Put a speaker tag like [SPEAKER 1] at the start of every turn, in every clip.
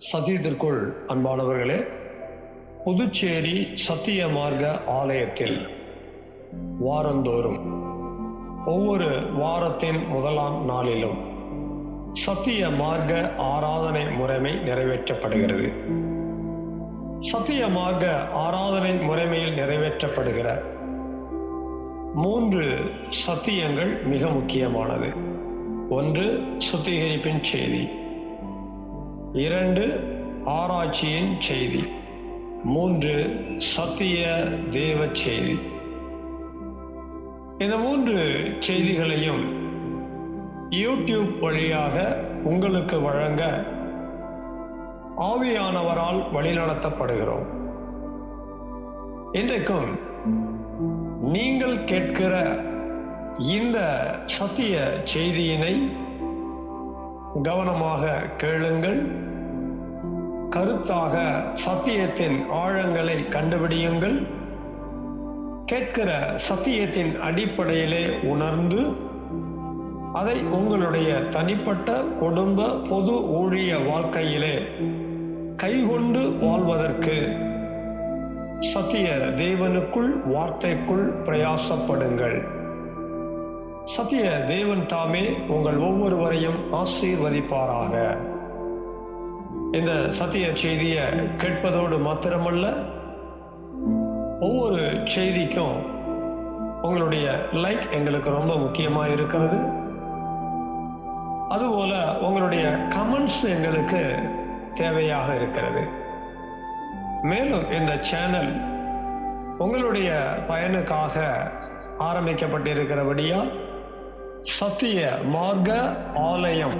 [SPEAKER 1] சத்தியத்திற்குள் அன்பானவர்களே, புதுச்சேரி சத்திய மார்க்க ஆலயத்தில் வாரந்தோறும் ஒவ்வொரு வாரத்தின் முதலாம் நாளிலும் சத்திய மார்க்க ஆராதனை முறைமை நிறைவேற்றப்படுகிறது. சத்திய மார்க்க ஆராதனை முறைமையில் நிறைவேற்றப்படுகிற 3 சத்தியங்கள் மிக முக்கியமானது. 1, சுத்திகரிப்பின் செய்தி. 2, ஆராய்ச்சியின் செய்தி. 3, சத்திய தேவ செய்தி. இந்த 3 செய்திகளையும் யூடியூப் வழியாக உங்களுக்கு வழங்க ஆவியானவரால் வழிநடத்தப்படுகிறோம். இன்றைக்கும் நீங்கள் கேட்கிற இந்த சத்திய செய்தியினை கவனமாக கேளுங்கள். கருத்தாக சத்தியத்தின் ஆழங்களை கண்டுபிடியுங்கள். கேட்கிற சத்தியத்தின் அடிப்படையிலே உணர்ந்து அதை உங்களுடைய தனிப்பட்ட குடும்ப பொது ஊழிய வாழ்க்கையிலே கைகொண்டு வாழ்வதற்கு சத்திய தேவனுக்குள் வார்த்தைக்குள் பிரயாசப்படுங்கள். சத்திய தேவன் தாமே உங்கள் ஒவ்வொருவரையும் ஆசீர்வதிப்பாராக. இந்த சத்திய செய்தியை கேட்பதோடு மாத்திரமல்ல, ஒவ்வொரு செய்திக்கும் உங்களுடைய லைக் எங்களுக்கு ரொம்ப முக்கியமாக இருக்கிறது. அதுபோல உங்களுடைய கமெண்ட்ஸ் எங்களுக்கு தேவையாக இருக்கிறது. மேலும் இந்த சேனல் உங்களுடைய பயனுக்காக ஆரம்பிக்கப்பட்டிருக்கிறபடியால் சத்திய மார்க்க ஆலயம்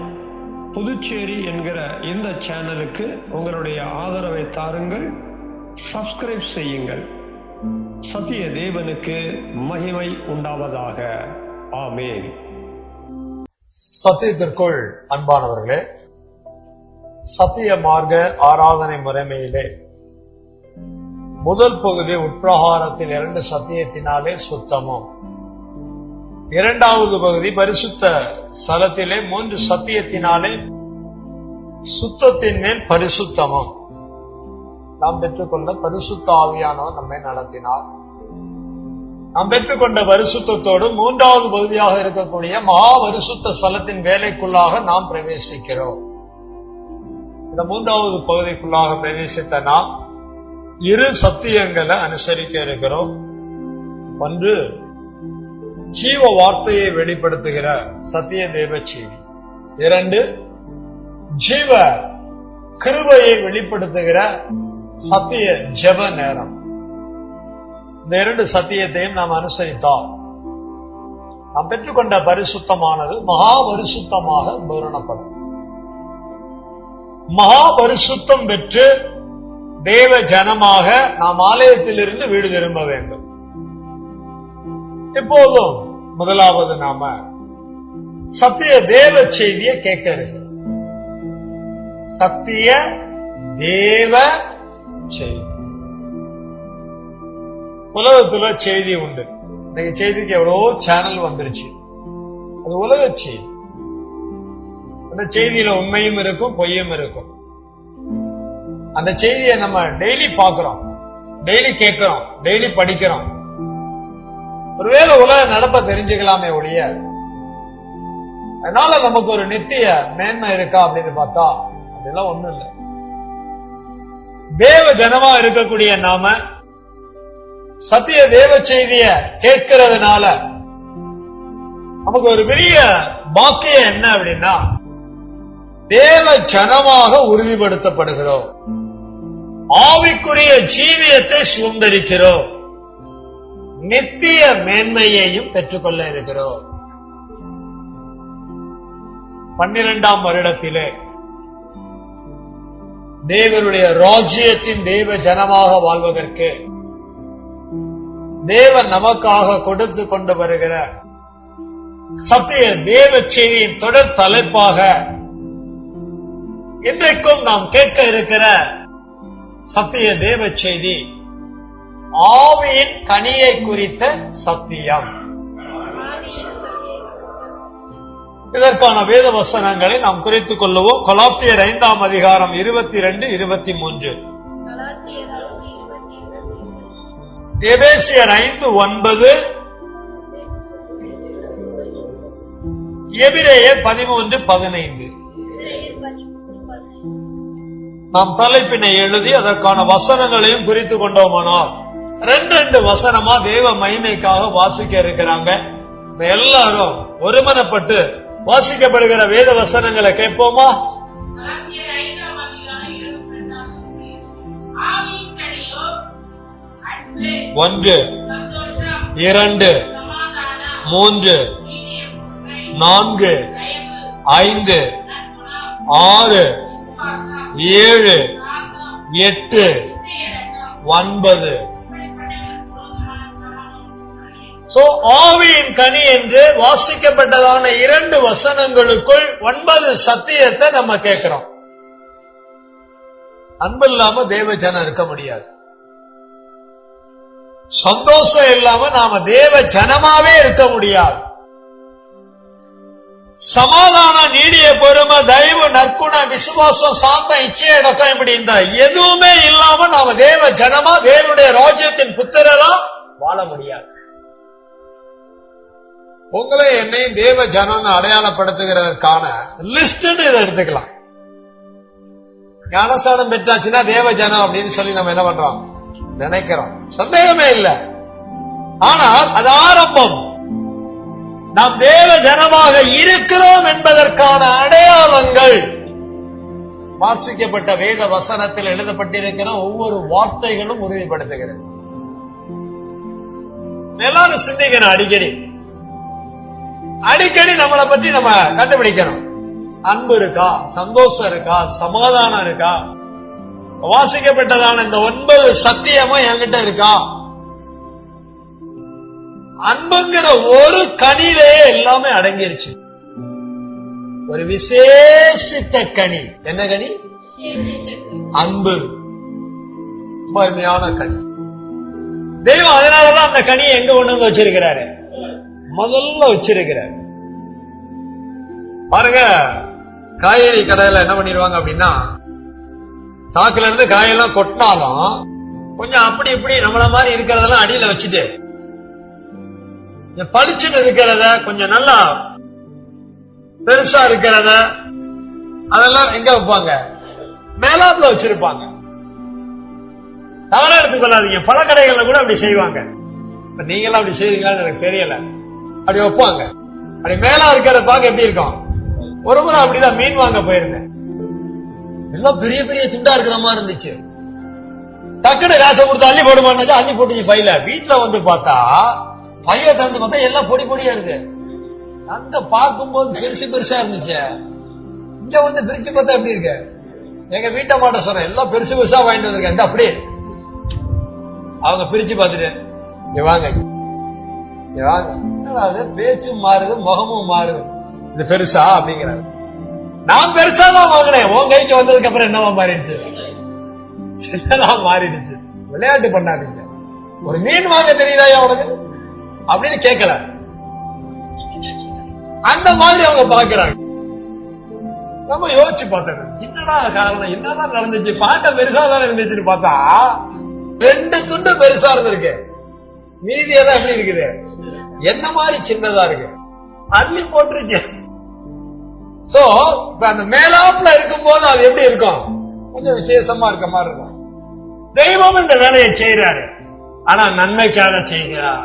[SPEAKER 1] புதுச்சேரி என்கிற இந்த சேனலுக்கு உங்களுடைய ஆதரவை தாருங்கள். சப்ஸ்கிரைப் செய்யுங்கள். சத்திய தேவனுக்கு மகிமை உண்டாவதாக. ஆமென்.
[SPEAKER 2] சத்தியத்திற்குள் அன்பானவர்களே, சத்திய மார்க்க ஆராதனை முறைமையிலே முதல் பகுதி உட்பிரகாரத்தில் 2 சத்தியத்தினாலே சுத்தமும், 2வது பகுதி பரிசுத்த ஸ்தலத்திலே 3 சத்தியத்தினாலே சுத்தத்தின் மேல் பரிசுத்தமும். நாம் பெற்றுக்கொண்ட பரிசுத்த ஆவியானவர் நம்மை நடத்தினார். நாம் பெற்றுக்கொண்ட பரிசுத்தத்தோடு 3வது பகுதியாக இருக்கக்கூடிய மகா பரிசுத்த ஸ்தலத்தின் வேலைக்குள்ளாக நாம் பிரவேசிக்கிறோம். இந்த 3வது பகுதிக்குள்ளாக பிரவேசித்த நாம் 2 சத்தியங்களை அனுசரிக்க இருக்கிறோம். 1, ஜீவ வார்த்தையை வெளிப்படுத்துகிற சத்திய தேவ செய்தி. 2, ஜீவ கிருபையை வெளிப்படுத்துகிற சத்திய ஜெப நேரம். இந்த 2 சத்தியத்தையும் நாம் அனுசரித்தால் நாம் பெற்றுக்கொண்ட பரிசுத்தமானது மகா பரிசுத்தமாக பூரணப்படும். மகா பரிசுத்தம் பெற்று தேவ ஜனமாக நாம் ஆலயத்திலிருந்து வீடு திரும்ப வேண்டும். இப்போதும் முதலாவது நாம சத்திய தேவ செய்தியை கேட்க இருக்கு. சத்திய தேவ செய்தி. உலகத்துல செய்தி உண்டு. இன்னைக்கு செய்திக்கு எவ்வளவோ சேனல் வந்துருச்சு. அது உலக செய்தி. அந்த செய்தியில உண்மையும் இருக்கும், பொய்யும் இருக்கும். அந்த செய்தியை நம்ம டெய்லி பார்க்கிறோம், டெய்லி கேட்கிறோம், டெய்லி படிக்கிறோம். ஒருவேளை உலக நடப்ப தெரிஞ்சுக்கலாமே ஒழிய அதனால நமக்கு ஒரு நித்திய மேன்மை இருக்கா அப்படின்னு பார்த்தா அதெல்லாம் ஒண்ணும் இல்லை. தேவ ஜனமா இருக்கக்கூடிய நாம சத்திய தேவ செய்திய கேட்கிறதுனால நமக்கு ஒரு பெரிய பாக்கியம் என்ன அப்படின்னா, தேவ ஜனமாக உறுதிப்படுத்தப்படுகிறோம். ஆவிக்குரிய ஜீவியத்தை சுதந்திரிக்கிறோம். நித்திய மேன்மையையும் பெற்றுக்கொள்ள இருக்கிறோம். 12ஆம் வருடத்திலே தேவனுடைய ராஜ்யத்தின் தேவ ஜனமாக வாழ்வதற்கு தேவன் நமக்காக கொடுத்து கொண்டு வருகிற சத்திய தேவ செய்தியின் தொடர் தலைப்பாக இன்றைக்கும் நாம் கேட்க இருக்கிற சத்திய தேவ செய்தி ஆவியின் கனியை குறித்த சத்தியம். இதற்கான வேத வசனங்களை நாம் குறித்துக் கொள்ளுவோம். கொலாத்தியர் 5ஆம் அதிகாரம் 22, 23. எபேசியர் 5:9, எபிரேயர் 13:15. நாம் தலைப்பினை எழுதி அதற்கான வசனங்களையும் குறித்துக் கொண்டோமானால் 2 வசனமா தேவ மகிமைக்காக வாசிக்க இருக்கிறாங்க. எல்லாரும் ஒருமனப்பட்டு வாசிக்கப்படுகிற வேத வசனங்களை கேட்போமா? 1, 2, 3, 4, 5, 6, 7, 8, 9. ஆவியின் கனி என்று வாசிக்கப்பட்டதான 2 வசனங்களுக்குள் 9 சத்தியத்தை நம்ம கேட்கிறோம். அன்பு இல்லாம தேவ ஜனம் இருக்க முடியாது. சந்தோஷம் இல்லாம நாம தேவ ஜனமாவே இருக்க முடியாது. சமாதானம், நீடிய பொறுமை, தயவு, நற்குணம், விசுவாசம், சாந்தம், இச்சை அடக்கம், இப்படி இந்த எதுவுமே இல்லாம நாம தேவ ஜனமா தேவனுடைய ராஜ்யத்தின் புத்திரரா வாழ முடியாது. உங்களை என்னையும் தேவ ஜனம் அடையாளப்படுத்துகிறதுக்கான லிஸ்ட் இதை எடுத்துக்கலாம். ஞானஸ்தானம் பெற்றாச்சுன்னா தேவ ஜனம் அப்படின்னு சொல்லி நம்ம என்ன பண்றோம், நினைக்கிறோம். சந்தேகமே இல்லை. ஆனால் அது ஆரம்பம். நாம் தேவ ஜனமாக இருக்கிறோம் என்பதற்கான அடையாளங்கள் வாசிக்கப்பட்ட வேத வசனத்தில் எழுதப்பட்டிருக்கிற ஒவ்வொரு வார்த்தைகளும் உறுதிப்படுத்துகிறது. எல்லாரும் சிந்திக்கணும். அடிக்கடி நம்மளை பற்றி நம்ம கண்டுபிடிக்கணும். அன்பு இருக்கா, சந்தோஷம் இருக்கா, சமாதானம் இருக்கா, வாசிக்கப்பட்டதான இந்த 9 சத்தியமும் என்கிட்ட இருக்கா? அன்புங்கிற ஒரு கனியிலே எல்லாமே அடங்கிருச்சு. ஒரு விசேஷித்த கனி. என்ன கனி? அன்பு. அருமையான கனி. தெய்வம் அதனாலதான் அந்த கனியை எங்க கொண்டு வந்து வச்சிருக்கிறாரு? முதல்ல வச்சிருக்கிறார். பாருங்க, காய்கறி கடையில என்ன பண்ணிடுவாங்க அப்படின்னா, சாக்குல இருந்து காயெல்லாம் கொட்டினாலும் கொஞ்சம் அப்படி இப்படி நம்மள மாதிரி இருக்கிறதெல்லாம் அடியில வச்சுட்டு பளிச்சுட்டு இருக்கிறத, கொஞ்சம் நல்லா பெருசா இருக்கிறத அதெல்லாம் எங்க வைப்பாங்க? மேலாப்ல வச்சிருப்பாங்க. தவறா எடுத்துக்கொள்ளாதீங்க. பல கடைகள்ல கூட அப்படி செய்வாங்க. நீங்களும் அப்படி செய்வீங்கன்னு எனக்கு தெரியல. அப்படி வைப்பாங்க. அப்படி மேலா இருக்கிறத பார்க்க எப்படி இருக்கும்? ஒரு முறை அப்படிதான் மீன் வாங்க போயிருந்தேன். எல்லாம் பெரிய பெரிய துண்டா இருக்கிற மாதிரி இருந்துச்சு. டக்குனு காசை கொடுத்து அள்ளி போடுமான்னு அள்ளி போட்டு பையில. வீட்டுல வந்து பார்த்தா பையில திறந்து பார்த்தா எல்லாம் பொடி பொடியா இருக்கு. அங்க பார்க்கும்போது பெருசு பெருசா இருந்துச்சு. இங்க வந்து பிரிச்சு பார்த்தா எப்படி இருக்கு? எங்க வீட்டை மாட்ட சொல்றேன், எல்லாம் பெருசு பெருசா வாங்கிட்டு வந்திருக்கேன். அப்படியே அவங்க பிரிச்சு பார்த்துட்டு இங்க வாங்க, பேச்சும் மாறுது, முகமும் மாறுது. இது பெருசா அப்படிங்கிறாரு. நான் பெருசா தான் வாங்கினேன். உன் கைக்கு வந்ததுக்கு அப்புறம் என்னவா மாறிடுச்சு? சின்னதான் மாறிடுச்சு. விளையாட்டு பண்ணாதீங்க. ஒரு மீன் வாங்க தெரியுதா உனக்கு அப்படின்னு கேட்கல. அந்த மாதிரி அவங்க பாக்குறாங்க. நம்ம யோசிச்சு பார்த்தது என்னடா காரணம், என்னதான் நடந்துச்சு? பார்க்க பெருசா தான் இருந்துச்சுன்னு பார்த்தா 2 துண்டு பெருசா இருந்திருக்கு. மீதியெல்லாம் எப்படி இருக்குது? என்ன மாதிரி சின்னதா இருக்கு. அள்ளி போட்டிருக்கு. சோ அந்த மேலாப்ல இருக்கும் போது அது எப்படி இருக்கும்? கொஞ்சம் விசேஷமா இருக்க மாதிரி இருக்கும். தெய்வம் இந்த வேலையை செய்யறாரு. ஆனா நன்மைக்காக செய்கிறார்.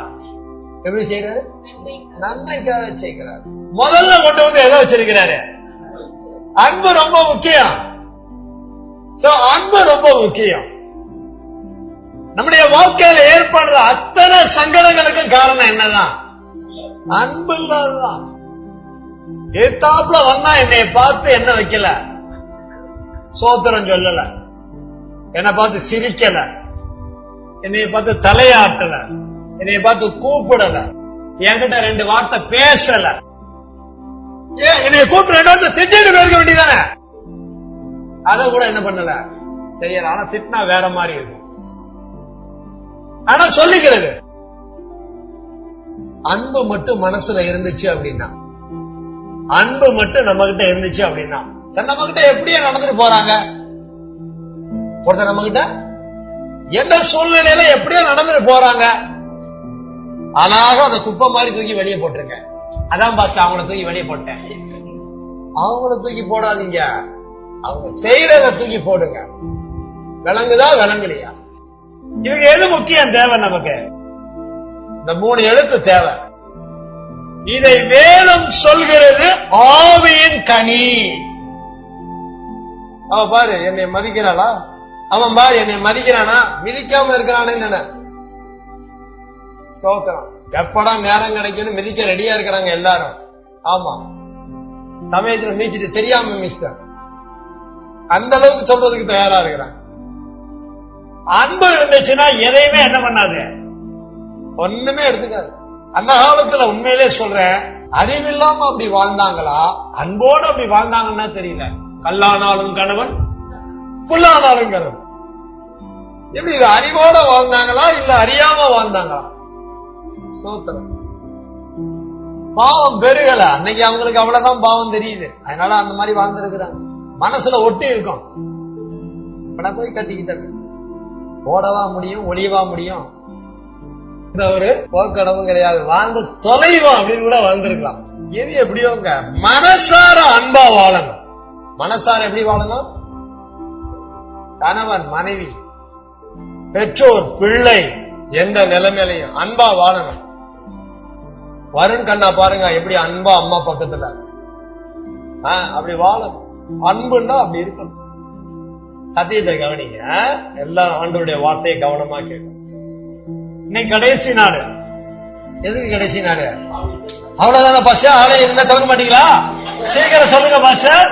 [SPEAKER 2] எப்படி செய்யறாரு? நன்மைக்காக செய்கிறார். முதல்ல கொண்டு வந்து எதை வச்சிருக்கிறாரு? அன்பு ரொம்ப முக்கியம். அன்பு ரொம்ப முக்கியம். நம்முடைய வாழ்க்கையில ஏற்படுற அத்தனை சங்கடங்களுக்கும் காரணம் என்னதான்? அன்பு இல்லாததான். ஏத்தாப்புல வந்தா என்னைய பார்த்து என்ன வைக்கல, சோத்திரம் சொல்லல, என்னை பார்த்து சிரிக்கல, என்னைய பார்த்து தலையாட்டல, என்னைய பார்த்து கூப்பிடல, என்கிட்ட 2 வார்த்தை பேசல. என்னைய கூப்பிட்டு 2 வார்த்தை திட்டிட்டு போயிருக்க வேண்டியதானே? அதை கூட என்ன பண்ணல, தெரியல. ஆனா திட்டினா வேற மாதிரி இருக்கும். ஆனா சொல்லிக்கிறது அன்பு மட்டும் மனசுல இருந்துச்சு அப்படின்னா அன்பு மட்டும் நம்ம கிட்ட இருந்துச்சு அப்படின்னா நம்ம கிட்ட எப்படியே நடந்துட்டு போறாங்க. ஒருத்தர் நம்ம கிட்ட எந்த சூழ்நிலையில எப்படியோ நடந்துட்டு போறாங்க. ஆனாக அந்த குப்பை மாதிரி தூக்கி வெளியே போட்டுருங்க. அதான் பாஸ்டர் அவங்கள தூக்கி வெளியே போட்டேன். அவங்கள தூக்கி போடாதீங்க, அவங்க செய்யறத தூக்கி போடுங்க. விளங்குதா விளங்கலையா? இவங்க எது முக்கியம் தேவை நமக்கு? இந்த 3 எழுத்து தேவை. இதை வேதம் சொல்கிறது ஆவியின் கனி. அவ பாரு என்னை மதிக்கிறாளா, அவன் பாரு என்னை மதிக்கிறானா, மிதிக்காம இருக்கிறானே. எப்படா நேரம் கிடைக்குன்னு மிதிக்க ரெடியா இருக்கிறாங்க எல்லாரும். ஆமா, சமயத்துல மீச்சிட்டு தெரியாம மிஸ்டர் அந்த அளவுக்கு சொல்றதுக்கு தயாரா இருக்கிறாங்க. அன்பு இருந்துச்சுன்னா எதையுமே என்ன பண்ணாது, ஒண்ணுமே எடுத்துக்காது. அந்த காலத்துல உண்மையிலே சொல்றேன், அறிவில்லாம அப்படி வாழ்ந்தாங்களா, அன்போடு அப்படி வாழ்ந்தாங்கன்னா தெரியல. கல்லானாலும் கணவன், புல்லானாலும் கணவன். எப்படி இது அறிவோட வாழ்ந்தாங்களா இல்ல அறியாம வாழ்ந்தாங்களா? பாவம் பெருகல. அன்னைக்கு அவங்களுக்கு அவ்வளவுதான் பாவம் தெரியுது, அதனால அந்த மாதிரி வாழ்ந்துருக்கிறாங்க. மனசுல ஒட்டி இருக்கும். போய் கட்டிக்கிட்ட ஓடவா முடியும், ஒளியவா முடியும். ஒரு போக்கடவும் கிடையாது, வாழ்ந்து தொலைவோம் அப்படின்னு கூட வாழ்ந்திருக்கலாம். எது எப்படியோங்க மனசார அன்பா வாழணும். மனசார எப்படி வாழணும்? கணவன் மனைவி பெற்றோர் பிள்ளை எந்த நிலைமையிலையும் அன்பா வாழணும். வருண் கண்ணா பாருங்க எப்படி அன்பா அம்மா பக்கத்துல அப்படி வாழணும். அன்புன்னா அப்படி இருக்கணும். சத்தியத்தை கவனிங்க, எல்லா ஆண்டவருடைய வார்த்தையை கவனமா கேட்கணும். இன்னைக்கு கடைசி நாடு. எதுக்கு கடைசி நாடு? அவ்வளவுதான பாஸ்டர்? ஆலயம் இருந்தா திறக்க மாட்டீங்களா? சீக்கிரம் சொல்லுங்க பாஸ்டர்.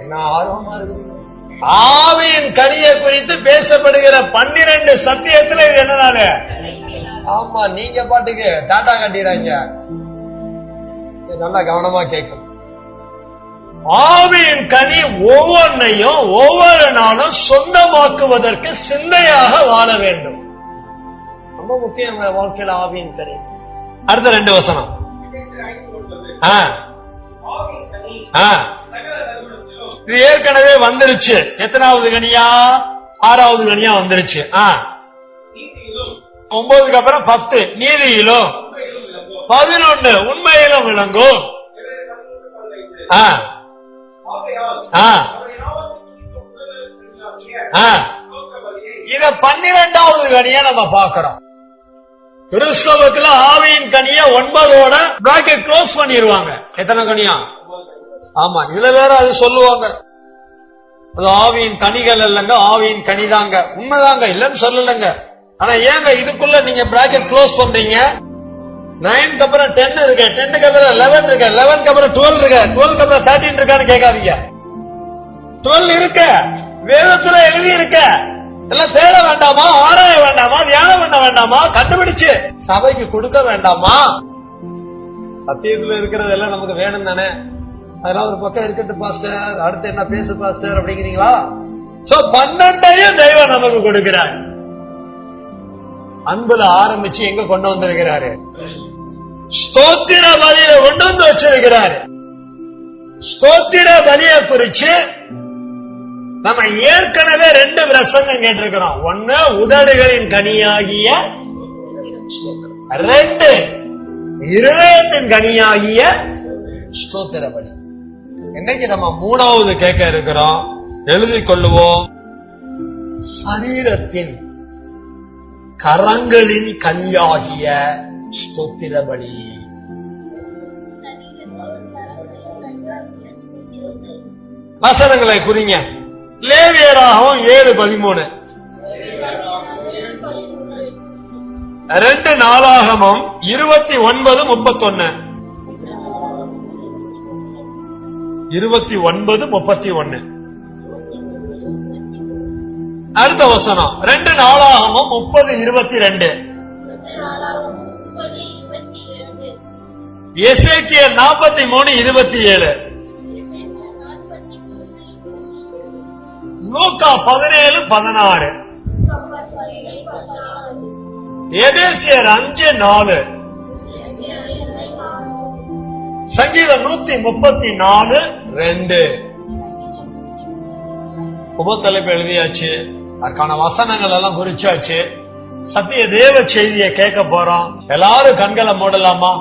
[SPEAKER 2] என்ன ஆர்வமா இருக்கு. ஆவியின் கனியை குறித்து பேசப்படுகிற 12 சத்தியத்துல இது என்ன நாடு? ஆமா, நீங்க பாட்டுக்கு டாட்டா கட்டிடுறாங்க. நல்லா கவனமா கேட்கணும். ஆவியின் கனி ஒவ்வொன்றையும் ஒவ்வொரு நாளும் சொந்தமாக்குவதற்கு சிந்தையாக வாழ வேண்டும். ரொம்ப முக்கியம் வாழ்க்கையில ஆவியின் கனி. அடுத்த 2 வசனம். இது ஏற்கனவே வந்துருச்சு. எத்தனாவது கனியா? 6வது கனியா வந்துருச்சு. 9க்கு அப்புறம் 10 நீதியிலும் 11 உண்மையிலும் விளங்கும். இத 12வது கனியா நம்ம பாக்கிறோம். கிறிஸ்தவத்துல ஆவியின் கனிய 9ஓட பிராக்கெட் க்ளோஸ் பண்ணிடுவாங்க. எத்தனை கனியா? ஆமா, இதுல வேற அது சொல்லுவாங்க, அது ஆவியின் கனிகள் இல்லைங்க, ஆவியின் கனிதாங்க. உண்மைதாங்க, இல்லன்னு சொல்லலங்க. ஆனா ஏங்க இதுக்குள்ள நீங்க பிராக்கெட் க்ளோஸ் பண்றீங்க? 9க்கு அப்புறம் 10 இருக்கு, 10க்கு அப்புறம் 11 இருக்கு, 11க்கு அப்புறம் 12 இருக்கு, 12க்கு அப்புறம் 13 இருக்கான்னு கேட்காதீங்க. 12 இருக்கு, வேதத்துல எழுதி இருக்க. எல்லாம் தேட வேண்டாமா? ஆராய வேண்டாமா? தியானம் பண்ண வேண்டாமா? கண்டுபிடிச்சு சபைக்கு கொடுக்க வேண்டாமா? சத்தியத்துல இருக்கிறது எல்லாம் நமக்கு வேணும் தானே. அதெல்லாம் ஒரு பக்கம் இருக்கட்டு பாஸ்டர், அடுத்து என்ன பேசு பாஸ்டர் அப்படிங்கிறீங்களா? 12ஐயும் தெய்வம் நமக்கு கொடுக்கிறார். அன்புல ஆரம்பிச்சு எங்க கொண்டு வந்திருக்கிறாரு? ஸ்தோத்திர பலியில கொண்டு வந்து வச்சிருக்கிறாரு. ஸ்தோத்திர பலியை குறிச்சு நம்ம ஏற்கனவே 2 பிரசங்கம் கேட்டிருக்கிறோம். 1 உதடுகளின் கனியாகிய, 2 இருதயத்தின் கனியாகிய ஸ்தோத்திர பலி. இன்னைக்கு நம்ம 3வது கேட்க இருக்கிறோம். எழுதிக் கொள்ளுவோம். சரீரத்தின் கரங்களின் கனியாகிய ஸ்தோத்திர பலி. வசனங்களை குறிங்க. லேவியராகவும் 7:13, 2 நாளாகமும் 29:31, 29:31. அடுத்த வசனம் 2 நாளாகமும் 30:22, எசேக்கியேல் 43:27, லூக்கா 17:16, எபேசியர் 5:4, சங்கீதம் 134:2. உபத்தலைப்பு எழுதியாச்சு, அதுக்கான வசனங்கள் எல்லாம் குறிச்சாச்சு. சத்திய தேவ செய்தியை கேட்க போறோம். எல்லாரும் கண்களை மூடலாமா?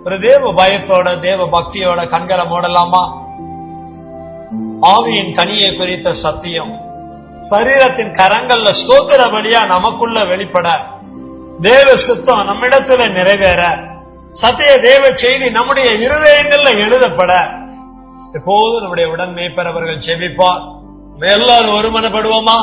[SPEAKER 2] ஒரு தேவ பயத்தோட தேவ பக்தியோட கண்களை மூடலாமா? ஆவியின் கனியை குறித்த சத்தியம் சரீரத்தின் கரங்கள்ல ஸ்தோத்திரபடியா நமக்குள்ள வெளிப்பட, தேவ சுத்தம் நம்மிடத்துல நிறைவேற, சத்திய தேவ செய்தி நம்முடைய இருதயங்கள்ல எழுதப்பட எப்போது நம்முடைய உடன் மேய்ப்பவர்கள் செபிப்பார். எல்லாரும் ஒருமனப்படுவோமா?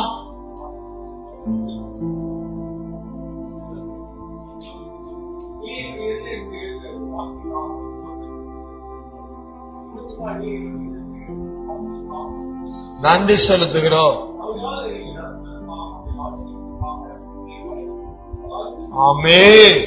[SPEAKER 2] நன்றி செலுத்துகிறோம். ஆமென்.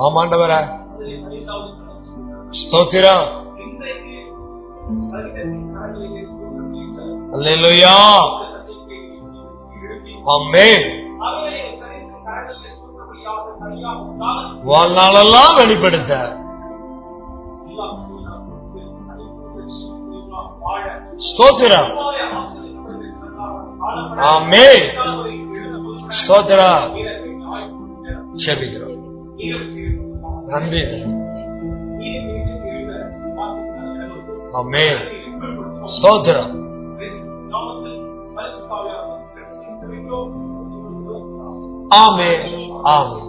[SPEAKER 2] ஆமாண்டவரே, ஸ்தோத்திரம். அல்லேலூயா. ஆமென். வாழ்நாளெல்லாம் வெளிப்படுத்த ஸ்தோத்திரம். ஆமென். ஸ்தோத்திரம். செபிக்கிறோம். நன்றி. ஆமென். ஸ்தோத்திரம். ஆமென். ஆமென்.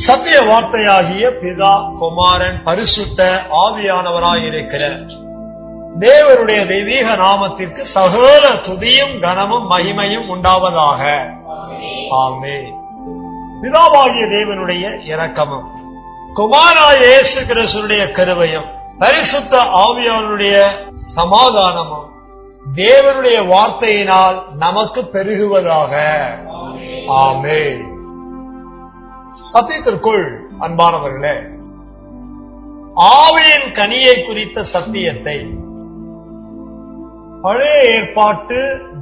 [SPEAKER 2] சத்திய வார்த்தையாகிய பிதா, குமாரன், பரிசுத்த ஆவியானவராயிருக்கிற தேவருடைய தெய்வீக நாமத்திற்கு சகல துதியும் கனமும் மகிமையும் உண்டாவதாக. ஆமென். பிதாவாகிய தேவனுடைய இரக்கமும், குமாரனாகிய இயேசு கிறிஸ்துவினுடைய கிருபையும், பரிசுத்த ஆவியானுடைய சமாதானமும் தேவனுடைய வார்த்தையினால் நமக்கு பெருகுவதாக. ஆமென். சத்தியத்திற்குள் அன்பானவர்களே, ஆவியின் கனியை குறித்த சத்தியத்தை பழைய ஏற்பாட்டு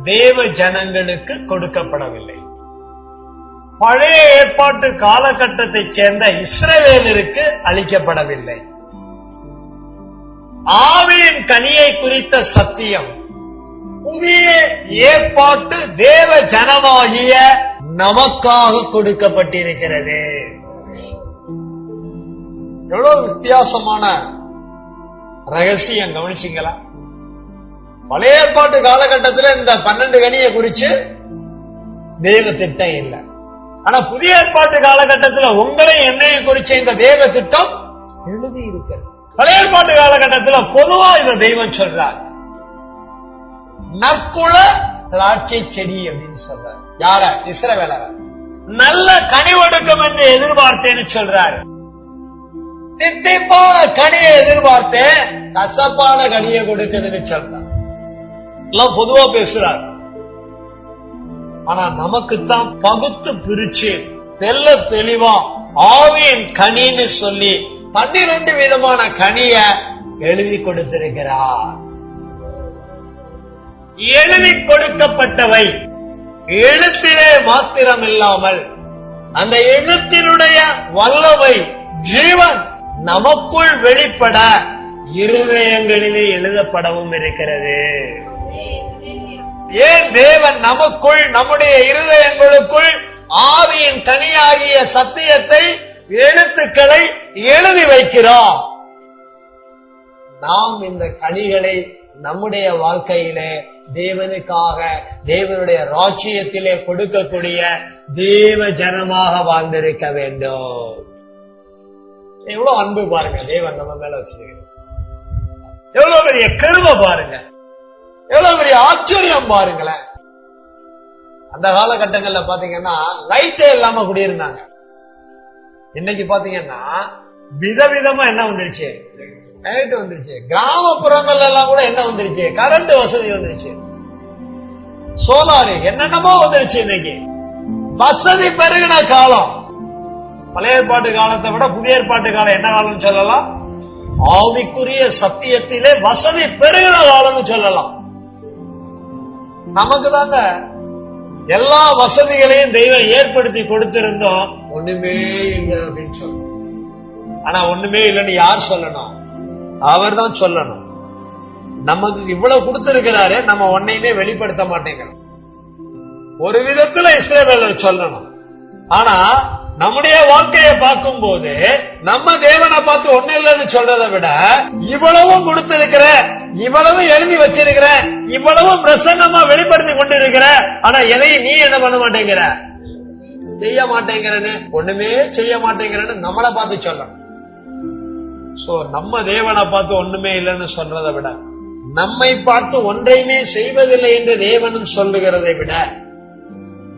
[SPEAKER 2] தேவ ஜனங்களுக்கு கொடுக்கப்படவில்லை. பழைய ஏற்பாட்டு காலகட்டத்தைச் சேர்ந்த இஸ்ரவேலருக்கு அளிக்கப்படவில்லை. ஆவியின் கனியை குறித்த சத்தியம் புதிய ஏற்பாட்டு தேவ ஜனமாகிய நமக்காக கொடுக்கப்பட்டிருக்கிறது. எவ்வளவு வித்தியாசமான ரகசியம் கவனிச்சீங்களா? பழைய ஏற்பாட்டு காலகட்டத்தில் இந்த 12 கனியை குறிச்சு தேவ திட்டம் இல்லை. ஆனா புதிய ஏற்பாட்டு காலகட்டத்தில் உங்களை என்னையும் குறிச்ச இந்த தேவ திட்டம் எழுதி இருக்கிறது. பழைய ஏற்பாட்டு காலகட்டத்தில் பொதுவா இந்த தெய்வம் சொல்றார், நற்குல திராட்சை செடி அப்படின்னு சொல்றார். யார? இஸ்ரவேலர. நல்ல கனி ஒடுக்கம் என்று எதிர்பார்த்தேன்னு சொல்றாரு. தித்திப்பான கனியை எதிர்பார்த்தேன், கசப்பான கனியை கொடுக்குதுன்னு சொல்றார். எல்லாம் பொதுவா பேசுறாரு. ஆனா நமக்குத்தான் பகுத்து பிரிச்சு தெல்ல தெளிவா ஆவியின் கனின்னு சொல்லி 12 விதமான கனிய எழுதி கொடுத்திருக்கிறார். எழுதி கொடுக்கப்பட்டவை எழுத்திலே மாத்திரம் இல்லாமல் அந்த எழுத்தினுடைய வல்லமை ஜீவன் நமக்குள் வெளிப்பட இருதயங்களிலே எழுதப்படவும் இருக்கிறது. ஏன் தேவன் நமக்குள், நம்முடைய இருதயங்களுக்குள் ஆவியின் கனியாகிய சத்தியத்தை, எழுத்துக்களை எழுதி வைக்கிறார்? நாம் இந்த கனிகளை நம்முடைய வாழ்க்கையிலே தேவனுக்காக, தேவனுடைய ராஜ்யத்திலே கொடுக்கக்கூடிய தேவ ஜனமாக வாழ்ந்திருக்க வேண்டும். எவ்வளவு அன்பு பாருங்க தேவன் நம்ம மேல வச்சிருக்க, எவ்வளவு பெரிய கிருபை பாருங்க, எவ்வளவு பெரிய ஆச்சரியம் பாருங்களேன். அந்த காலகட்டங்கள்ல பாத்தீங்கன்னா லைட்டே இல்லாம குடியிருந்தாங்க. இன்னைக்கு பாத்தீங்கன்னா விதவிதமா என்ன வந்துருச்சு, லைட் வந்துருச்சு. கிராமப்புறங்கள் எல்லாம் கூட என்ன வந்துருச்சு, கரண்ட் வசதி வந்துருச்சு, சோலாரு என்னென்னமோ வந்துருச்சு. இன்னைக்கு வசதி பெருகின காலம். பழைய ஏற்பாட்டு காலத்தை விட புதிய ஏற்பாட்டு காலம் என்ன காலம்னு சொல்லலாம்? ஆவிக்குரிய சத்தியத்திலே வசதி பெருகின காலம்னு சொல்லலாம். நமக்கு தாங்க எல்லா வசதிகளையும் தெய்வம் ஏற்படுத்தி கொடுத்திருந்தோம், ஒண்ணுமே இல்லை அப்படின்னு சொல்லணும். ஆனா ஒண்ணுமே இல்லைன்னு யார் சொல்லணும்? அவர் தான் சொல்லணும். நமக்கு இவ்வளவு கொடுத்திருக்கிறாரு, நம்ம ஒன்னையுமே வெளிப்படுத்த மாட்டேங்கிறோம். ஒரு விதத்துல இஸ்ரவேலர் சொல்லணும். ஆனா நம்முடைய வாழ்க்கையை பார்க்கும் போது நம்ம தேவனை பார்த்து ஒண்ணு இல்லைன்னு சொல்றதை விட, இவ்வளவும் கொடுத்திருக்கிற, இவ்வளவு எழுதி வச்சிருக்கிற, இவ்வளவு பிரசன்னமா வெளிப்படுத்தி கொண்டிருக்கிற, ஆனா எதையும் நீ என்ன பண்ண மாட்டேங்கிற, செய்ய மாட்டேங்கிறன்னு, ஒண்ணுமே செய்ய மாட்டேங்கிறன்னு நம்மளை பார்த்து சொல்லணும். சோ நம்ம தேவனை பார்த்து ஒண்ணுமே இல்லைன்னு சொல்றதை விட, நம்மை பார்த்து ஒன்றையுமே செய்வதில்லை என்று தேவனும் சொல்லுகிறதை விட,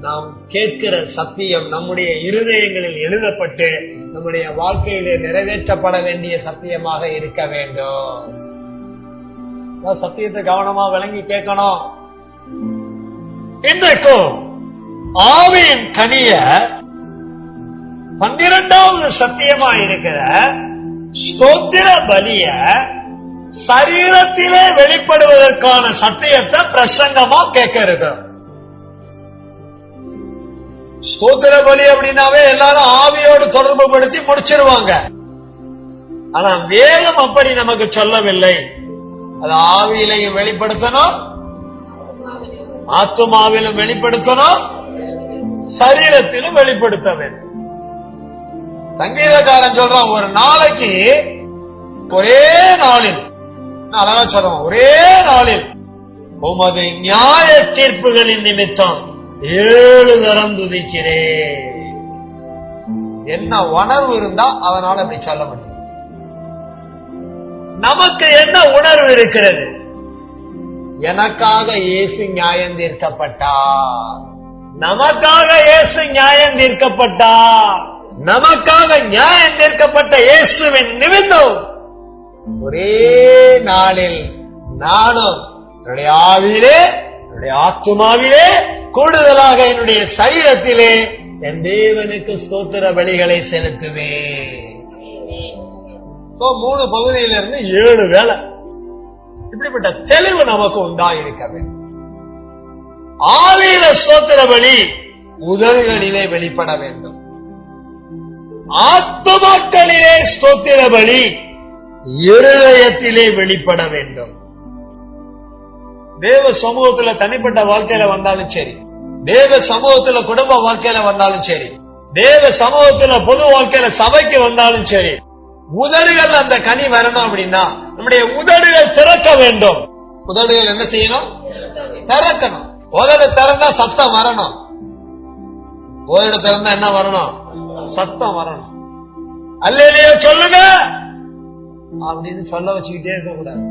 [SPEAKER 2] நாம் கேட்கிற சத்தியம் நம்முடைய இருதயங்களில் எழுதப்பட்டு நம்முடைய வாழ்க்கையிலே நிறைவேற்றப்பட வேண்டிய சத்தியமாக இருக்க வேண்டும். சத்தியத்தை கவனமா விளங்கி கேட்கணும். இன்றைக்கும் ஆவியின் கனிய 12வது சத்தியமா இருக்கிற ஸ்தோத்திர பலிய சரீரத்திலே வெளிப்படுவதற்கான சத்தியத்தை பிரசங்கமா கேட்க இருக்கு. ஸ்தோத்திர பலி அப்படின்னாவே எல்லாரும் ஆவியோடு தொடர்பு படுத்தி முடிச்சிருவாங்க. ஆனா வேதம் அப்படி நமக்கு சொல்லவில்லை. அது ஆவியிலையும் வெளிப்படுத்தணும், ஆத்துமாவிலும் வெளிப்படுத்தணும், சரீரத்திலும் வெளிப்படுத்த வேண்டும். சங்கீதக்காரன் சொல்றான், ஒரு நாளைக்கு ஒரே நாளில், அழகா சொல்றோம், ஒரே நாளில் உமது நியாய தீர்ப்புகளின் நிமித்தம் 7 தரம் துதிக்கிறேன். என்ன உணர்வு இருந்தா அவனால அப்படி சொல்ல முடியும். நமக்கு என்ன உணர்வு இருக்கிறது? எனக்காக இயேசு நியாயம் தீர்க்கப்பட்டார், நமக்காக இயேசு நியாயம் தீர்க்கப்பட்டார், நமக்காக நியாயம் தீர்க்கப்பட்ட இயேசுவின் நிமித்தம் ஒரே நாளில் நானும் என்னுடைய ஆவியிலே, என்னுடைய ஆத்துமாவிலே, கூடுதலாக என்னுடைய சரீரத்திலே என் தேவனுக்கு ஸ்தோத்திர பலிகளை செலுத்துவேன். 3 பகுதியிலிருந்து 7 வேளை இப்படிப்பட்ட தெளிவு நமக்கு உண்டாயிருக்க வேண்டும். ஆவியில ஸ்தோத்திர பலி உதடுகளிலே வெளிப்பட வேண்டும். ஆத்துமாக்களிலே ஸ்தோத்திர பலி இருதயத்திலே வெளிப்பட வேண்டும். தேவ சமூகத்துல தனிப்பட்ட வாழ்க்கையில வந்தாலும் சரி, தேவ சமூகத்துல குடும்ப வாழ்க்கையில வந்தாலும் சரி, தேவ சமூகத்துல பொது வாழ்க்கையில சபைக்கு வந்தாலும் சரி, உதடுகள் அந்த கனி வரணும் அப்படின்னா நம்முடைய உதடுகள் திறக்க வேண்டும். உதடுகள் என்ன செய்யணும்? திறக்கணும். உதடு திறந்தா சத்தம் வரணும். உதடு திறந்தா என்ன வரணும்? சத்தம் வரணும். அல்லேலூயா சொல்லுங்க அப்படின்னு சொல்ல வச்சுக்கிட்டே இருக்க கூடாது.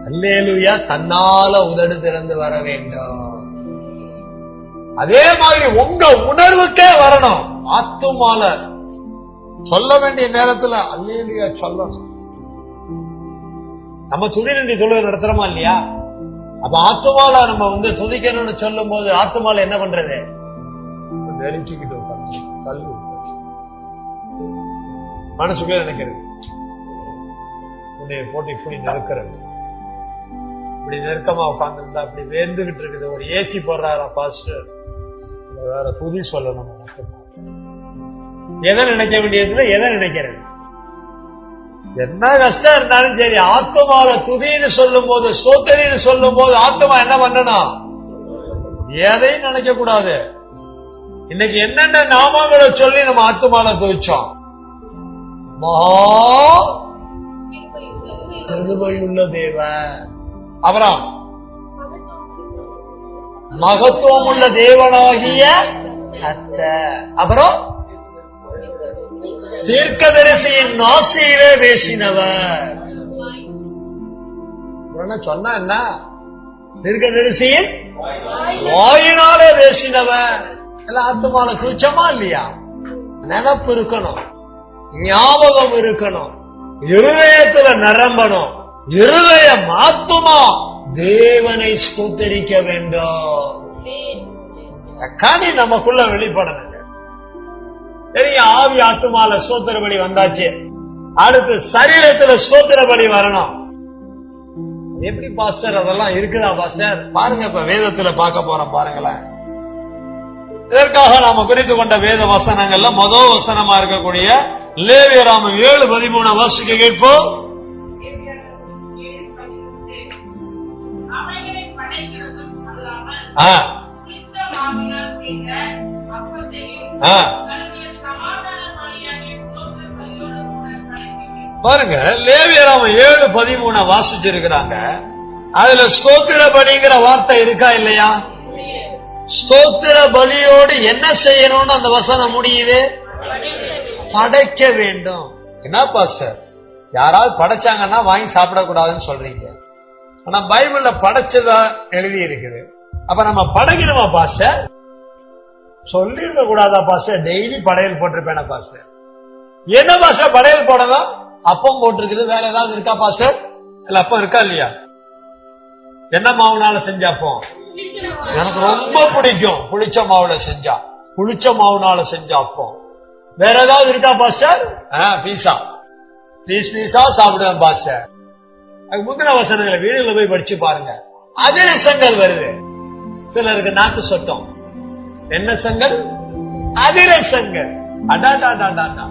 [SPEAKER 2] அல்லேலூயா தன்னால உதடு திறந்து வர வேண்டும். அதே மாதிரி உங்க உணர்வுக்கே வரணும். ஆத்துமால சொல்ல வேண்டிய நேரத்துல அல்லேலூயா சொல்லணும். நம்ம துதிநன்றி சொல்லுவது நடத்துறோமா இல்லையா? அப்ப ஆத்துமால நம்ம துதிக்கணும்னு சொல்லும் போது ஆத்துமால என்ன பண்றது? நெருச்சிக்கிட்டு கல்லு மனசுக்குள்ள நினைக்கிறது, போட்டு இப்படி நெருக்கிறது, இப்படி நெருக்கமா உட்கார்ந்துருந்தா அப்படி வேந்துகிட்டு இருக்குது. ஒரு ஏசி போடுறாரா பாஸ்டர், வேற துதி சொல்லணும். எதை நினைக்க வேண்டியதுல எதை நினைக்கிறது? என்ன கஷ்டம் இருந்தாலும் சரி, ஆத்துமால துதின்னு சொல்லும் போது, ஸ்தோத்திரின்னு சொல்லும் போது ஆத்துமா என்ன பண்ணணும்? எதையும் நினைக்க கூடாது. இன்னைக்கு என்னென்ன நாமங்களை சொல்லி நம்ம ஆத்துமால துதிச்சோம்? கிருபையுள்ள தேவன், அப்புறம் மகத்துவம் உள்ள தேவனாகிய கர்த்தர், அப்புறம் தீர்க்கதரிசியின் நாசியிலே பேசினவர். சொன்னா என்ன? தீர்க்கதரிசியின் வாயினாலே பேசினவர். எல்லாம் ஆத்துமான குறிச்சமா இல்லையா? நினப்பு இருக்கணும், ஞாபகம் இருக்கணும், இருதயத்துல நிரம்பணும். இருதயம் ஆத்துமா தேவனை ஸ்தோத்திரிக்க வேண்டும். கனி நமக்குள்ள வெளிப்படணும். பெரிய ஆவி ஆத்துமால ஸ்தோத்திர பலி வந்தாச்சு, அடுத்து சரீரத்துல ஸ்தோத்திர பலி வரணும். எப்படி பாஸ்டர் அதெல்லாம் இருக்குதா பாஸ்டர்? பாருங்க, இப்ப வேதத்துல பார்க்க போறோம் பாருங்களேன். இதற்காக நாம குறித்து கொண்ட வேத வசனங்கள்ல முதல் வசனமா இருக்கக்கூடிய லேவியராமம் 7:13 வாசிக்க கேட்போம். பாருங்க, லேவியராமம் 7:13 வாசிச்சிருக்கிறாங்க. அதுல ஸ்தோத்திர பலிங்கிற வார்த்தை இருக்கா இல்லையா? ஸ்தோத்திர பலியோடு என்ன செய்யணும்னு அந்த வசனம் முடியுது, படைக்க வேண்டும். என்ன பாஸ்டர், யாராவது படைச்சாங்கன்னா வாங்கி சாப்பிடக்கூடாதுன்னு சொல்றீங்க, ஆனா பைபிள்ல படைச்சதா எழுதி இருக்குது. அப்ப நம்ம படைக்கணுமா பாஸ்டர்? சொல்லிருக்க கூடாதா பாஸ்டர்? டெய்லி படையல் போட்டிருப்பேனா பாஸ்டர்? என்ன பாஸ்டர் படையல் போடணும்? அப்பம் போட்டிருக்குது, வேற ஏதாவது இருக்கா பாஸ்டர்? இல்ல அப்பம் இருக்கா இல்லையா? என்ன மாவுனால செஞ்சாப்போம்? எனக்கு ரொம்ப பிடிக்கும் புளிச்ச மாவுல செஞ்சா, புளிச்ச மாவுனால செஞ்சா அப்பம். வேற ஏதாவது இருக்கா பாஸ்டர்? பீஸா, பீஸா சாப்பிடுவேன் பாஸ்டர். முந்தின வசனங்களை வீடுல போய் படிச்சு பாருங்க. அதிரசங்கள் வருது, சிலருக்கு நாக்கு சொட்டம். என்ன சங்கல்? அதிரசங்கள். அடாடாடாடா,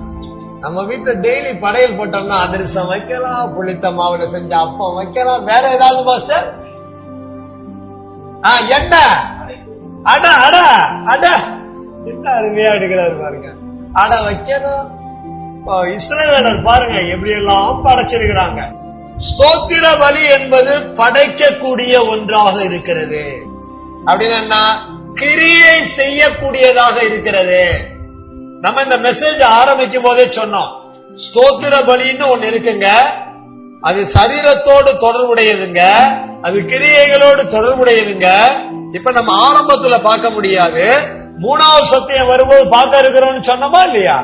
[SPEAKER 2] நம்ம வீட்டுல டெய்லி படையல் போட்டோம்னா அதிரசம் வைக்கலாம், புளித்த மாவுல செஞ்ச அப்பம் வைக்கலாம். வேற ஏதாவது பாஸ்டர்? என்ன அட அட அட, என்ன அருமையா எடுக்கிறாரு பாருங்க. அட வைக்கணும். இஸ்ரவேலர் பாருங்க எப்படி எல்லாம் படைச்சிருக்கிறாங்க. ஸ்தோத்திர பலி என்பது படைக்கக்கூடிய ஒன்றாக இருக்கிறது. அப்படின்னா கிரியை செய்யக்கூடியதாக இருக்கிறது. நம்ம இந்த மெசேஜ் ஆரம்பிக்கும் போதே சொன்னோம், ஸ்தோத்திர பலின்னு ஒண்ணு இருக்குங்க, அது சரீரத்தோடு தொடர்புடையதுங்க, அது கிரியைகளோடு தொடர்புடையதுங்க. இப்ப நம்ம ஆரம்பத்துல பார்க்க முடியாது, 3வது சத்தியம் வரும்போது பார்க்க இருக்கிறோம்னு சொன்னோமா இல்லையா?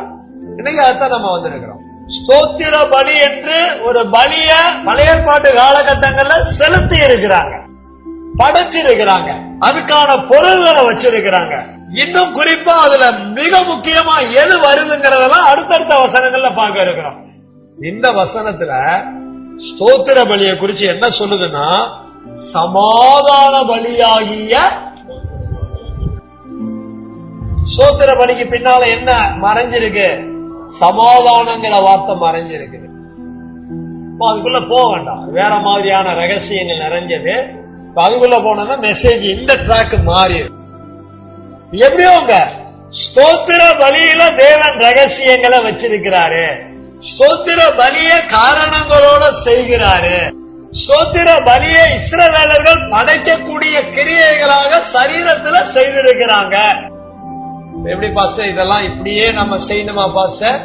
[SPEAKER 2] இன்னைக்கு அதான் நம்ம வந்திருக்கிறோம். ஸ்தோத்திர பலி என்று ஒரு பலிய பழைய பாட்டு காலகட்டங்கள்ல செலுத்தி இருக்கிறாங்க, படைச்சிருக்கிறாங்க, அதுக்கான பொருள்களை வச்சிருக்கிறாங்க. இன்னும் குறிப்பா அதுல மிக முக்கியமா எது வருதுங்கிறதெல்லாம் அடுத்தடுத்த வசனங்கள்ல பார்க்க இருக்கிறோம். இந்த வசனத்துல ஸ்தோத்திர பலியை குறிச்சு என்ன சொல்லுதுன்னா, சமாதான பலியாகிய. ஸ்தோத்திர பலிக்கு பின்னால என்ன மறைஞ்சிருக்கு? சமாதானங்கிற வார்த்தை மறைஞ்சிருக்கு. அதுக்குள்ள போக வேண்டாம், வேற மாதிரியான ரகசியங்கள் நிறைஞ்சது. அதுக்குள்ள போனோம்னா மெசேஜ் இந்த ட்ராக் மாறி எப்படியோங்க. ஸ்தோத்திர பலியில தேவன் ரகசியங்களை வச்சிருக்கிறாரு, ஸ்தோத்திர பலிய காரணங்களோட செய்கிறாரு. ஸ்தோத்திர பலியை இஸ்ரவேலர்கள் படைக்கக்கூடிய கிரியைகளாக சரீரத்துல செய்திருக்கிறாங்க. எப்படி பாஸ்டர் இதெல்லாம் இப்படியே நம்ம செய்யணுமா பாஸ்டர்?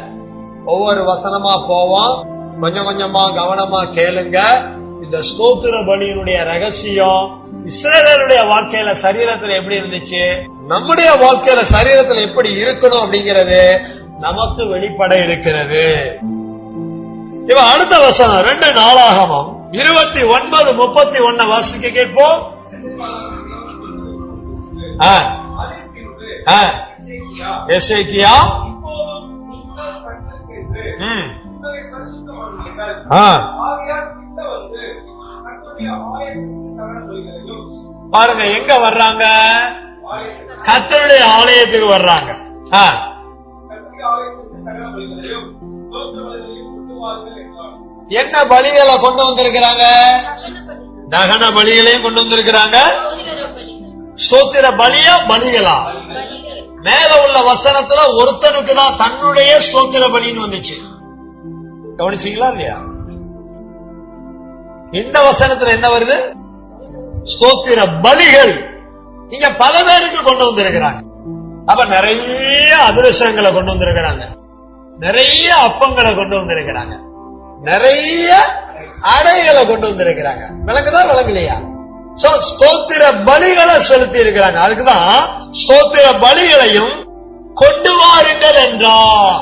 [SPEAKER 2] ஒவ்வொரு வசனமா போவோம், கொஞ்சம் கொஞ்சமா கவனமா கேளுங்க. இந்த ஸ்தோத்திர பலியினுடைய ரகசியம் இஸ்ரவேலுடைய வாழ்க்கையில சரீரத்துல எப்படி இருந்துச்சு, நம்முடைய வாழ்க்கையில சரீரத்துல எப்படி இருக்கணும் அப்படிங்கிறது நமக்கு வெளிப்பட இருக்கிறது. இவ அடுத்த வசனம் 2 நாளாகமம் 29:31 வாசிக்க கேட்போம். எசேக்கியா பாருங்க எங்க வர்றாங்க? கர்த்தருடைய ஆலயத்துக்கு வர்றாங்க. என்ன பலிகளை கொண்டு வந்திருக்கிறாங்க? தகன பலிகளையும் கொண்டு வந்திருக்கிறாங்க. ஸ்தோத்திர பலியா பலிகளா? மேல உள்ள வசனத்துல ஒருத்தனுக்கு தான் தன்னுடைய ஸ்தோத்திர பலின்னு வந்துச்சு, கவனிச்சீங்களா இல்லையா? இந்த வசனத்துல என்ன வருது? ஸ்தோத்திர பலிகள். இங்க பல பேருக்கு கொண்டு வந்திருக்கிறாங்க. அப்ப நிறைய அதிரசங்களை கொண்டு வந்திருக்கிறாங்க, நிறைய அப்பங்களை கொண்டு வந்திருக்கிறாங்க, நிறைய அடைகளை கொண்டு வந்திருக்கிறாங்க. விளங்குதா விளங்கலையா? ஸ்தோத்திர பலிகளை செலுத்தி இருக்கிறாங்க. அதுக்குதான் ஸ்தோத்திர பலிகளையும் கொண்டு வாருங்கள் என்றார்.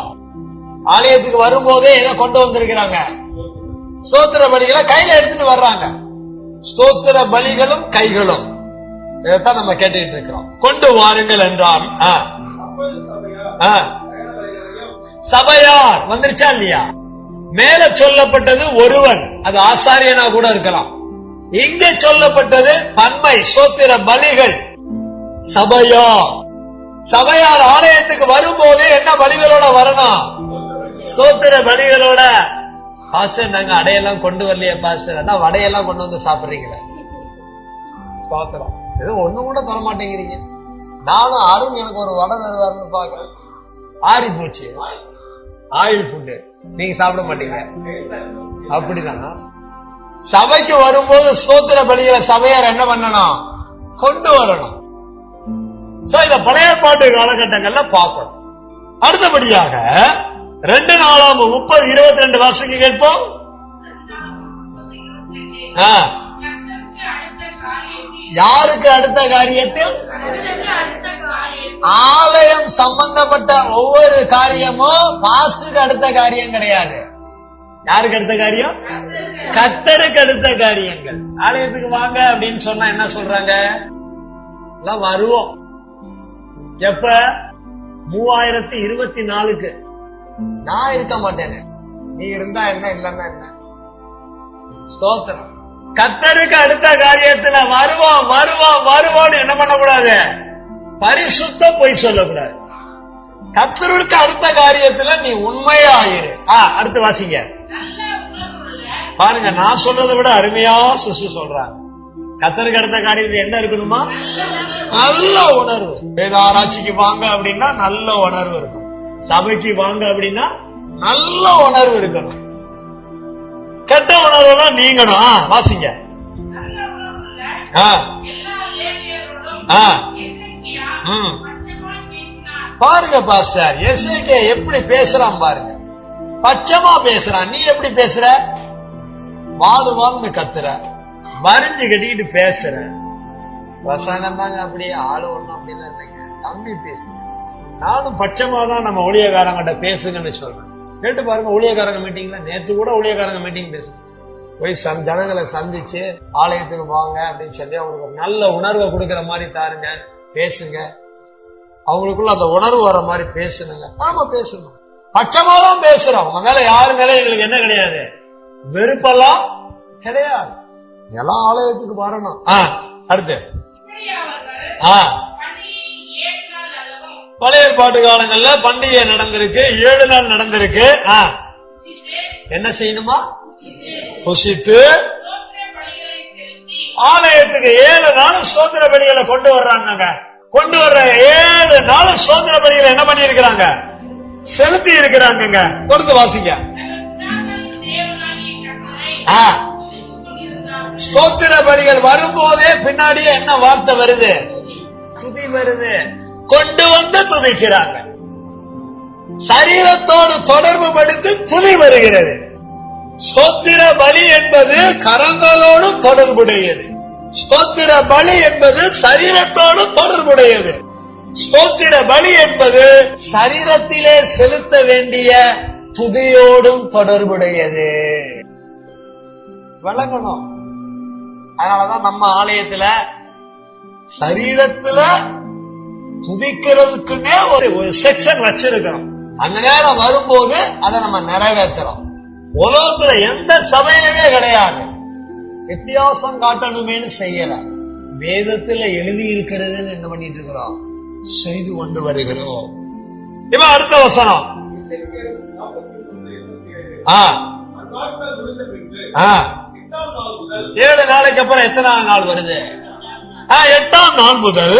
[SPEAKER 2] ஆலயத்துக்கு வரும்போதே என்ன கொண்டு வந்திருக்கிறாங்க? ஸ்தோத்திர பலிகளை கையில எடுத்துட்டு வர்றாங்க. ஸ்தோத்திர பலிகளும் கைகளும், இதைத்தான் நம்ம கேட்டுக்கிட்டு இருக்கிறோம். கொண்டு வாருங்கள் என்றார். சபையார் வந்துருச்சா இல்லையா? மேல சொல்லப்பட்டது ஒருவன், அது ஆசாரியனா கூட இருக்கலாம். இங்க சொல்லப்பட்டது பன்மை ஸ்தோத்திர பலிகள். சபையார் ஆலயத்துக்கு வரும்போது என்ன பலிகளோட வரணும்? ஸ்தோத்திர பலிகளோட. பாஸ்டர் நாங்க அடையெல்லாம் கொண்டு வரலையே பாஸ்டர், அதான் வடையெல்லாம் கொண்டு வந்து சாப்பிடுறீங்களே. ஸ்தோத்திரம். ஏதோ ஒண்ணு கூட தர மாட்டேங்கிறீங்க. நானும் அருண் எனக்கு ஒரு வடை தருவாருன்னு பாக்குறேன். ஆறி போச்சு, ஆயில் ஃபுட்டு, நீங்க சாப்பிட மாட்டீங்க. அப்படிதான் சபைக்கு வரும்போது ஸ்தோத்திர பலிகளை சபையார் என்ன பண்ணணும்? கொண்டு வரணும். இந்த பழைய பாட்டு காலகட்டங்கள்ல பார்க்கணும். அடுத்தபடியாக 2 நாளாகமம் 30:22 வாசிக்க கேட்போம். யாருக்கு அடுத்த காரியத்தில்? ஆலயம் சம்பந்தப்பட்ட ஒவ்வொரு காரியமும் பாஸ்டருக்கு அடுத்த காரியம் கிடையாது. யாருக்கு அடுத்த காரியம்? கர்த்தருக்கு அடுத்த காரியங்கள். ஆலயத்துக்கு வாங்க அப்படின்னு சொன்னா என்ன சொல்றாங்க? எல்லாம் வருவோம். எப்ப? 3024க்கு. நான் இருக்க மாட்டேன். நீ இருந்தா என்ன, இல்லன்னா என்ன? ஸ்தோத்திரம். கர்த்தருக்கு அடுத்த காரியத்துல வருவோம் வருவோம் வருவோம்னு என்ன பண்ணக்கூடாது? பரிசுத்த பொய் சொல்லக்கூடாது. கர்த்தருக்கு அடுத்த காரியத்துல நீ உண்மையாயிரு. அடுத்து வாசிங்க பாருங்க. நான் சொல்றதை விட அருமையா சுசு சொல்றாங்க. கர்த்தருக்கு அடுத்த காரியத்துல என்ன இருக்கணுமா? நல்ல உணர்வு. வேதாராய்ச்சிக்கு வாங்க அப்படின்னா நல்ல உணர்வு இருக்கும். சபைக்கு வாங்க அப்படின்னா நல்ல உணர்வு இருக்கணும். கெட்ட உணர்வெல்லாம் நீங்கணும். வாசிங்க. பாருங்க பாஸ்டர், எஸ்ஏகே எப்படி பேசுறான் பாருங்க. பச்சமா பேசுறான். நீ எப்படி பேசுற? வாழ்ந்து கத்துற, மறிஞ்சு கட்டிக்கிட்டு பேசுற. வசனம் தாங்க அப்படியே. ஆளு ஒண்ணும் அப்படிதான் இல்லைங்க. தம்பி பேசுங்க. நானும் பட்சமா தான் நம்ம ஊழியக்காரங்கிட்ட பேசுங்கன்னு சொல்றேன். கேட்டு பாருங்க. ஊழியக்காரங்க மீட்டிங்ல நேற்று கூட ஊழியக்காரங்க மீட்டிங் பேசுங்க. போய் ஜனங்களை சந்திச்சு ஆலயத்துக்கு வாங்க அப்படின்னு சொல்லி அவங்களுக்கு ஒரு நல்ல உணர்வை கொடுக்கற மாதிரி தாருங்க, பேசுங்க. அவங்களுக்குள்ள அந்த உணர்வு வர மாதிரி பேசுனுங்க. நாம பேசணும். பட்சமா தான் பேசுறோம். அவங்க மேல யாரு மேல எங்களுக்கு என்ன கிடையாது, வெறுப்பெல்லாம் கிடையாது. எல்லாம் ஆலயத்துக்கு வரணும். அடுத்து பழைய ஏற்பாட்டு காலங்கள்ல பண்டிகை நடந்திருக்கு. 7 நாள் நடந்திருக்கு. என்ன செய்யணுமா? புசித்து ஆலயத்துக்கு 7 நாள் ஸ்தோத்திர பலிகளை கொண்டு வர்றாங்க. கொண்டு வர்ற 7 நாள் ஸ்தோத்திர பலிகளை என்ன பண்ணி இருக்கிறாங்க? செலுத்தி இருக்கிறாங்க. தொடர்ந்து வாசிங்க. ஸ்தோத்திர பலிகள் வரும்போதே பின்னாடியே என்ன வார்த்தை வருது? துதி வருது. கொண்டு வந்து துதிக்கிறாங்க. சரீரத்தோடு தொடர்பு படுத்தி துதி வருகிறது. ஸ்தோத்திர பலி என்பது கரங்களோடு தொடர்புடையது. ஸ்தோத்திர பலி என்பது சரீரத்தோடு தொடர்புடையது. ஸ்தோத்திர பலி என்பது சரீரத்திலே செலுத்த வேண்டிய துதியோடும் தொடர்புடையது. விளங்கணும். அதனாலதான் நம்ம ஆலயத்துல சரீரத்துல துதிக்கிறதுக்குன்னே ஒரு செக்ஷன் வச்சிருக்கிறோம். அந்த நேரம் வரும்போது அதை நம்ம நிறைவேற்றுறோம். உலகத்துல எந்த சபையிலுமே கிடையாது. வித்தியாசம் காட்டணுமேனு செய்யல. வேதத்துல எழுதி இருக்கிறதுன்னு என்ன பண்ணிட்டு இருக்கிறோம்? செய்து கொண்டு வருகிறோம். இப்ப அடுத்த வசனம். 7 நாளைக்கு அப்புறம் எத்தனாவது நாள் வருது? 8ஆம் நாள் முதல்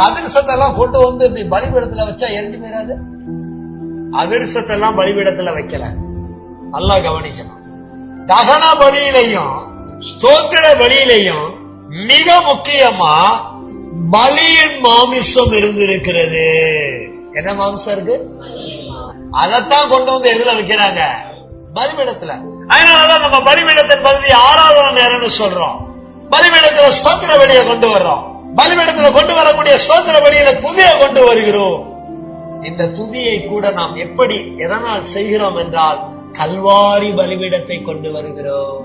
[SPEAKER 2] அதிர்ஷ்டத்தை எல்லாம் கொண்டு வந்து பலிபீடத்துல வச்சா எரிஞ்சு போயிடாது. அதிர்ஷ்டத்தை எல்லாம் பலிபீடத்துல வைக்கல. நல்லா கவனிக்கணும். தகன பலியிலையும் ஸ்தோத்திர பலியிலையும் மிக முக்கியமா பலியின் மாமிசம் இருந்திருக்கிறது. என்ன மாமிசம் இருக்கு? அதைத்தான் கொண்டு வந்து எதுல வைக்கிறாங்க? பலிபீடத்துல. அதனாலதான் நம்ம பலிபீடத்தின் பகுதி 6வது நேரம்னு சொல்றோம். பலிபீடத்துல ஸ்தோத்திர பலியை கொண்டு வர்றோம். பலிபீடத்துல கொண்டு வரக்கூடிய ஸ்தோத்திர பலியில துதியை கொண்டு வருகிறோம். இந்த துதியை கூட நாம் எப்படி எதனால் செய்கிறோம் என்றால் கல்வாரி பலிபீடத்தை கொண்டு வருகிறோம்.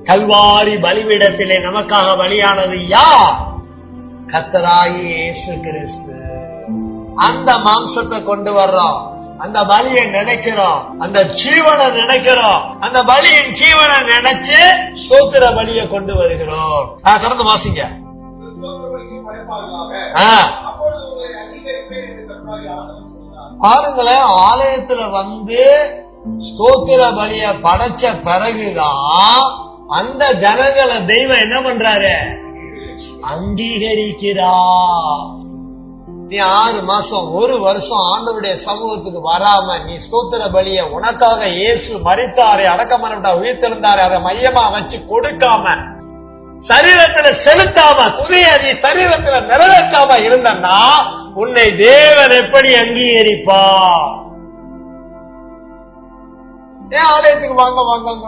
[SPEAKER 2] கல்வாரி பலிபீடத்திலே நமக்காக பலியானது யார்? கர்த்தராகிய இயேசு கிறிஸ்து. அந்த மாம்சத்தை கொண்டு வர்றோம், அந்த பலியை நினைக்கிறோம், அந்த ஜீவனை நினைக்கிறோம், அந்த பலியின் ஜீவனை நினைச்சு ஸ்தோத்திர பலியை கொண்டு வருகிறோம். தொடர்ந்து வாசிங்க. பாருங்களேன், ஆலயத்துல வந்து ஸ்தோத்திர பலிய படைச்ச பிறகுதான் அந்த ஜனங்களை தெய்வம் என்ன பண்றாரு? அங்கீகரிக்கிறா. நீ 6 மாசம் 1 வருஷம் ஆண்டவருடைய சமூகத்துக்கு வராம நீ ஸ்தோத்திர பலிய உனக்காக இயேசு மரித்தாரே, அடக்கமரண்டா, உயிர்த்தெழுந்தாரே, அதை மையமா வச்சு கொடுக்காம, சரீரத்துல செலுத்தாம, துணிய நீ சரீரத்துல நிறைவேற்றாம இருந்தன்னா உன்னை தேவன் எப்படி அங்கீகரிப்பா? ஏன் ஆலயத்துக்கு வாங்க வாங்க?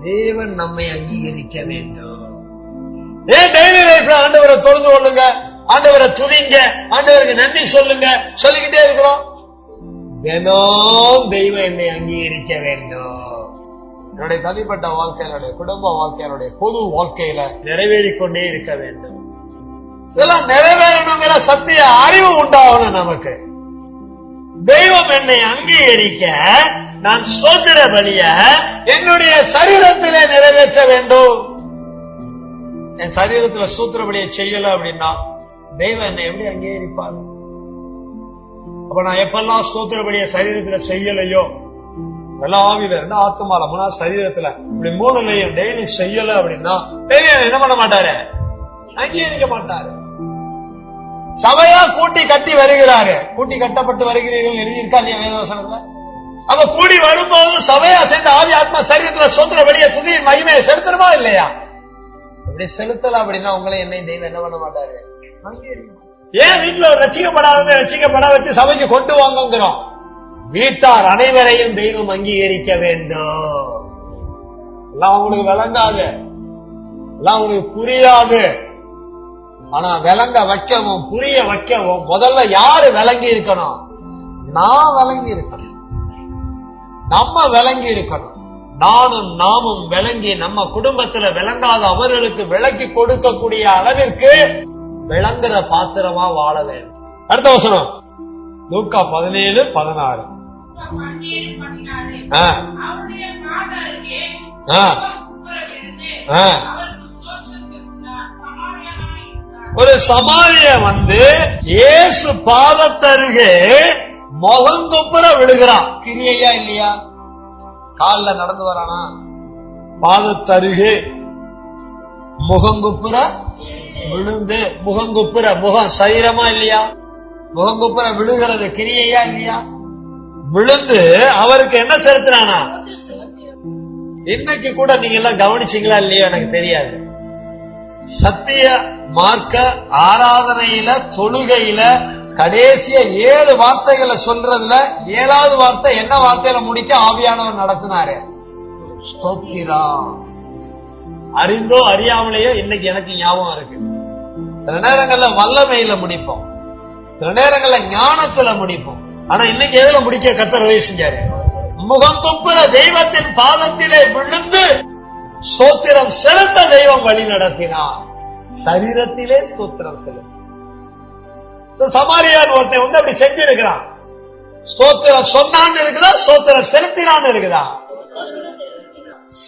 [SPEAKER 2] தேவன் நம்மை அங்கீகரிக்க வேண்டும். ஏன் டெய்லி லைஃப்ல ஆண்டவரை தொழுது கொள்ளுங்க, ஆண்டவரை துணிங்க, ஆண்டவருக்கு நன்றி சொல்லுங்க சொல்லிக்கிட்டே இருக்கிறோம். தினம் தெய்வம் என்னை அங்கீகரிக்க வேண்டும். என்னுடைய தனிப்பட்ட வாழ்க்கை, என்னுடைய குடும்ப வாழ்க்கை, என்னுடைய பொது வாழ்க்கையில நிறைவேறிக்கொண்டே இருக்க வேண்டும். இதெல்லாம் நிறைவேறணுங்கிற சத்திய அறிவு உண்டாகணும் நமக்கு. தெய்வம் என்னை அங்கீகரிக்க நான் ஸ்தோத்திர பலிய என்னுடைய சரீரத்திலே நிறைவேற்ற வேண்டும். என் சரீரத்துல ஸ்தோத்திர பலியை செய்யல அப்படின்னா தெய்வம் என்னை எப்படி அங்கீகரிப்பார்? அப்ப நான் எப்பெல்லாம் ஸ்தோத்திர பலியை சரீரத்துல செய்யலையோ, ஆவில இருந்து ஆத்மால முன்னா சரீரத்துல இப்படி 3 டெய்லி செய்யல அப்படின்னா தெய்வம் என்ன பண்ண மாட்டாரு? அங்கீகரிக்க மாட்டாரு. சபையா கூட்டி கட்டி வருகிறாரு, கூட்டி கட்டப்பட்டு வருகிறீர்கள் எழுதியிருக்கா இல்லையா வேதவசனத்துல? அப்ப கூடி வரும்போது சபையா சேர்ந்த ஆவி ஆத்மா சரீரத்துல ஸ்தோத்திர பலியை துதி மகிமையை செலுத்தணுமா இல்லையா? அப்படி செலுத்தல அப்படின்னா உங்களை என்னை தெய்வம் என்ன பண்ண மாட்டாரு? ஏன் வீட்டுல ஒரு ரட்சிக்கப்பட வச்சு சபைக்கு கொண்டு வாங்குகிறோம்? வீட்டார் அனைவரையும் தெய்வம் அங்கீகரிக்க வேண்டும். எல்லாம் உங்களுக்கு விளங்காது, எல்லாம் உங்களுக்கு புரியாது. ஆனா விளங்க வைக்கவும் புரிய வைக்கவும் முதல்ல யாரு விளங்கி இருக்கணும்? நான் விளங்கி இருக்கணும், நம்ம விளங்கி இருக்கணும். நாமும் விளங்கி நம்ம குடும்பத்துல விளங்காத அவர்களுக்கு விளக்கி கொடுக்கக்கூடிய அளவிற்கு விளங்குற பாத்திரமா வாழ வேண்டும். அடுத்த வசனம் லூக்கா 17:16. ஒரு சமாரிய வந்து இயேசு பாதத்தருகே முகங்குப்புற விழுகிறான். கிரியையா இல்லையா? கால்ல நடந்து வரானா? பாதத்தருகே முகங்குப்புற விழுந்து, முகங்குப்புற, முகம் சரீரமா இல்லையா? முகங்குப்புற விழுகிறது கிரியையா இல்லையா? விழுந்து அவருக்கு என்ன செலுத்தினானா? இன்னைக்கு கூட நீங்க எல்லாம் கவனிச்சீங்களா இல்லையா எனக்கு தெரியாது. சத்திய மார்க்க ஆராதனையில தொழுகையில கடைசிய 7 வார்த்தைகளை சொல்றதுல 7வது வார்த்தை என்ன வார்த்தையில முடிக்க ஆவியானவர் நடத்தினாரு? ஸ்தோத்திரம். அறிந்தோ அறியாமலேயோ இன்னைக்கு எனக்கு ஞாபகம் இருக்கு. சில நேரங்கள்ல வல்லமையில முடிப்போம், சில நேரங்கள்ல ஞானத்துல முடிப்போம். ஆனா இன்னைக்கு எதுல முடிக்க கர்த்தர் உதவி செஞ்சாரு? முகம் குப்புற தெய்வத்தின் பாதத்திலே விழுந்து ஸ்தோத்திரம் செலுத்த தெய்வம் வழி நடத்தினார். சரீரத்திலே ஸ்தோத்திரம் செலுத்த. சமாரியார் ஒருத்தன் வந்து அப்படி செஞ்சிருக்கிறான். ஸ்தோத்திரம் சொன்னான்னு இருக்குதா? ஸ்தோத்திரம் செலுத்தினான்னு இருக்குதா?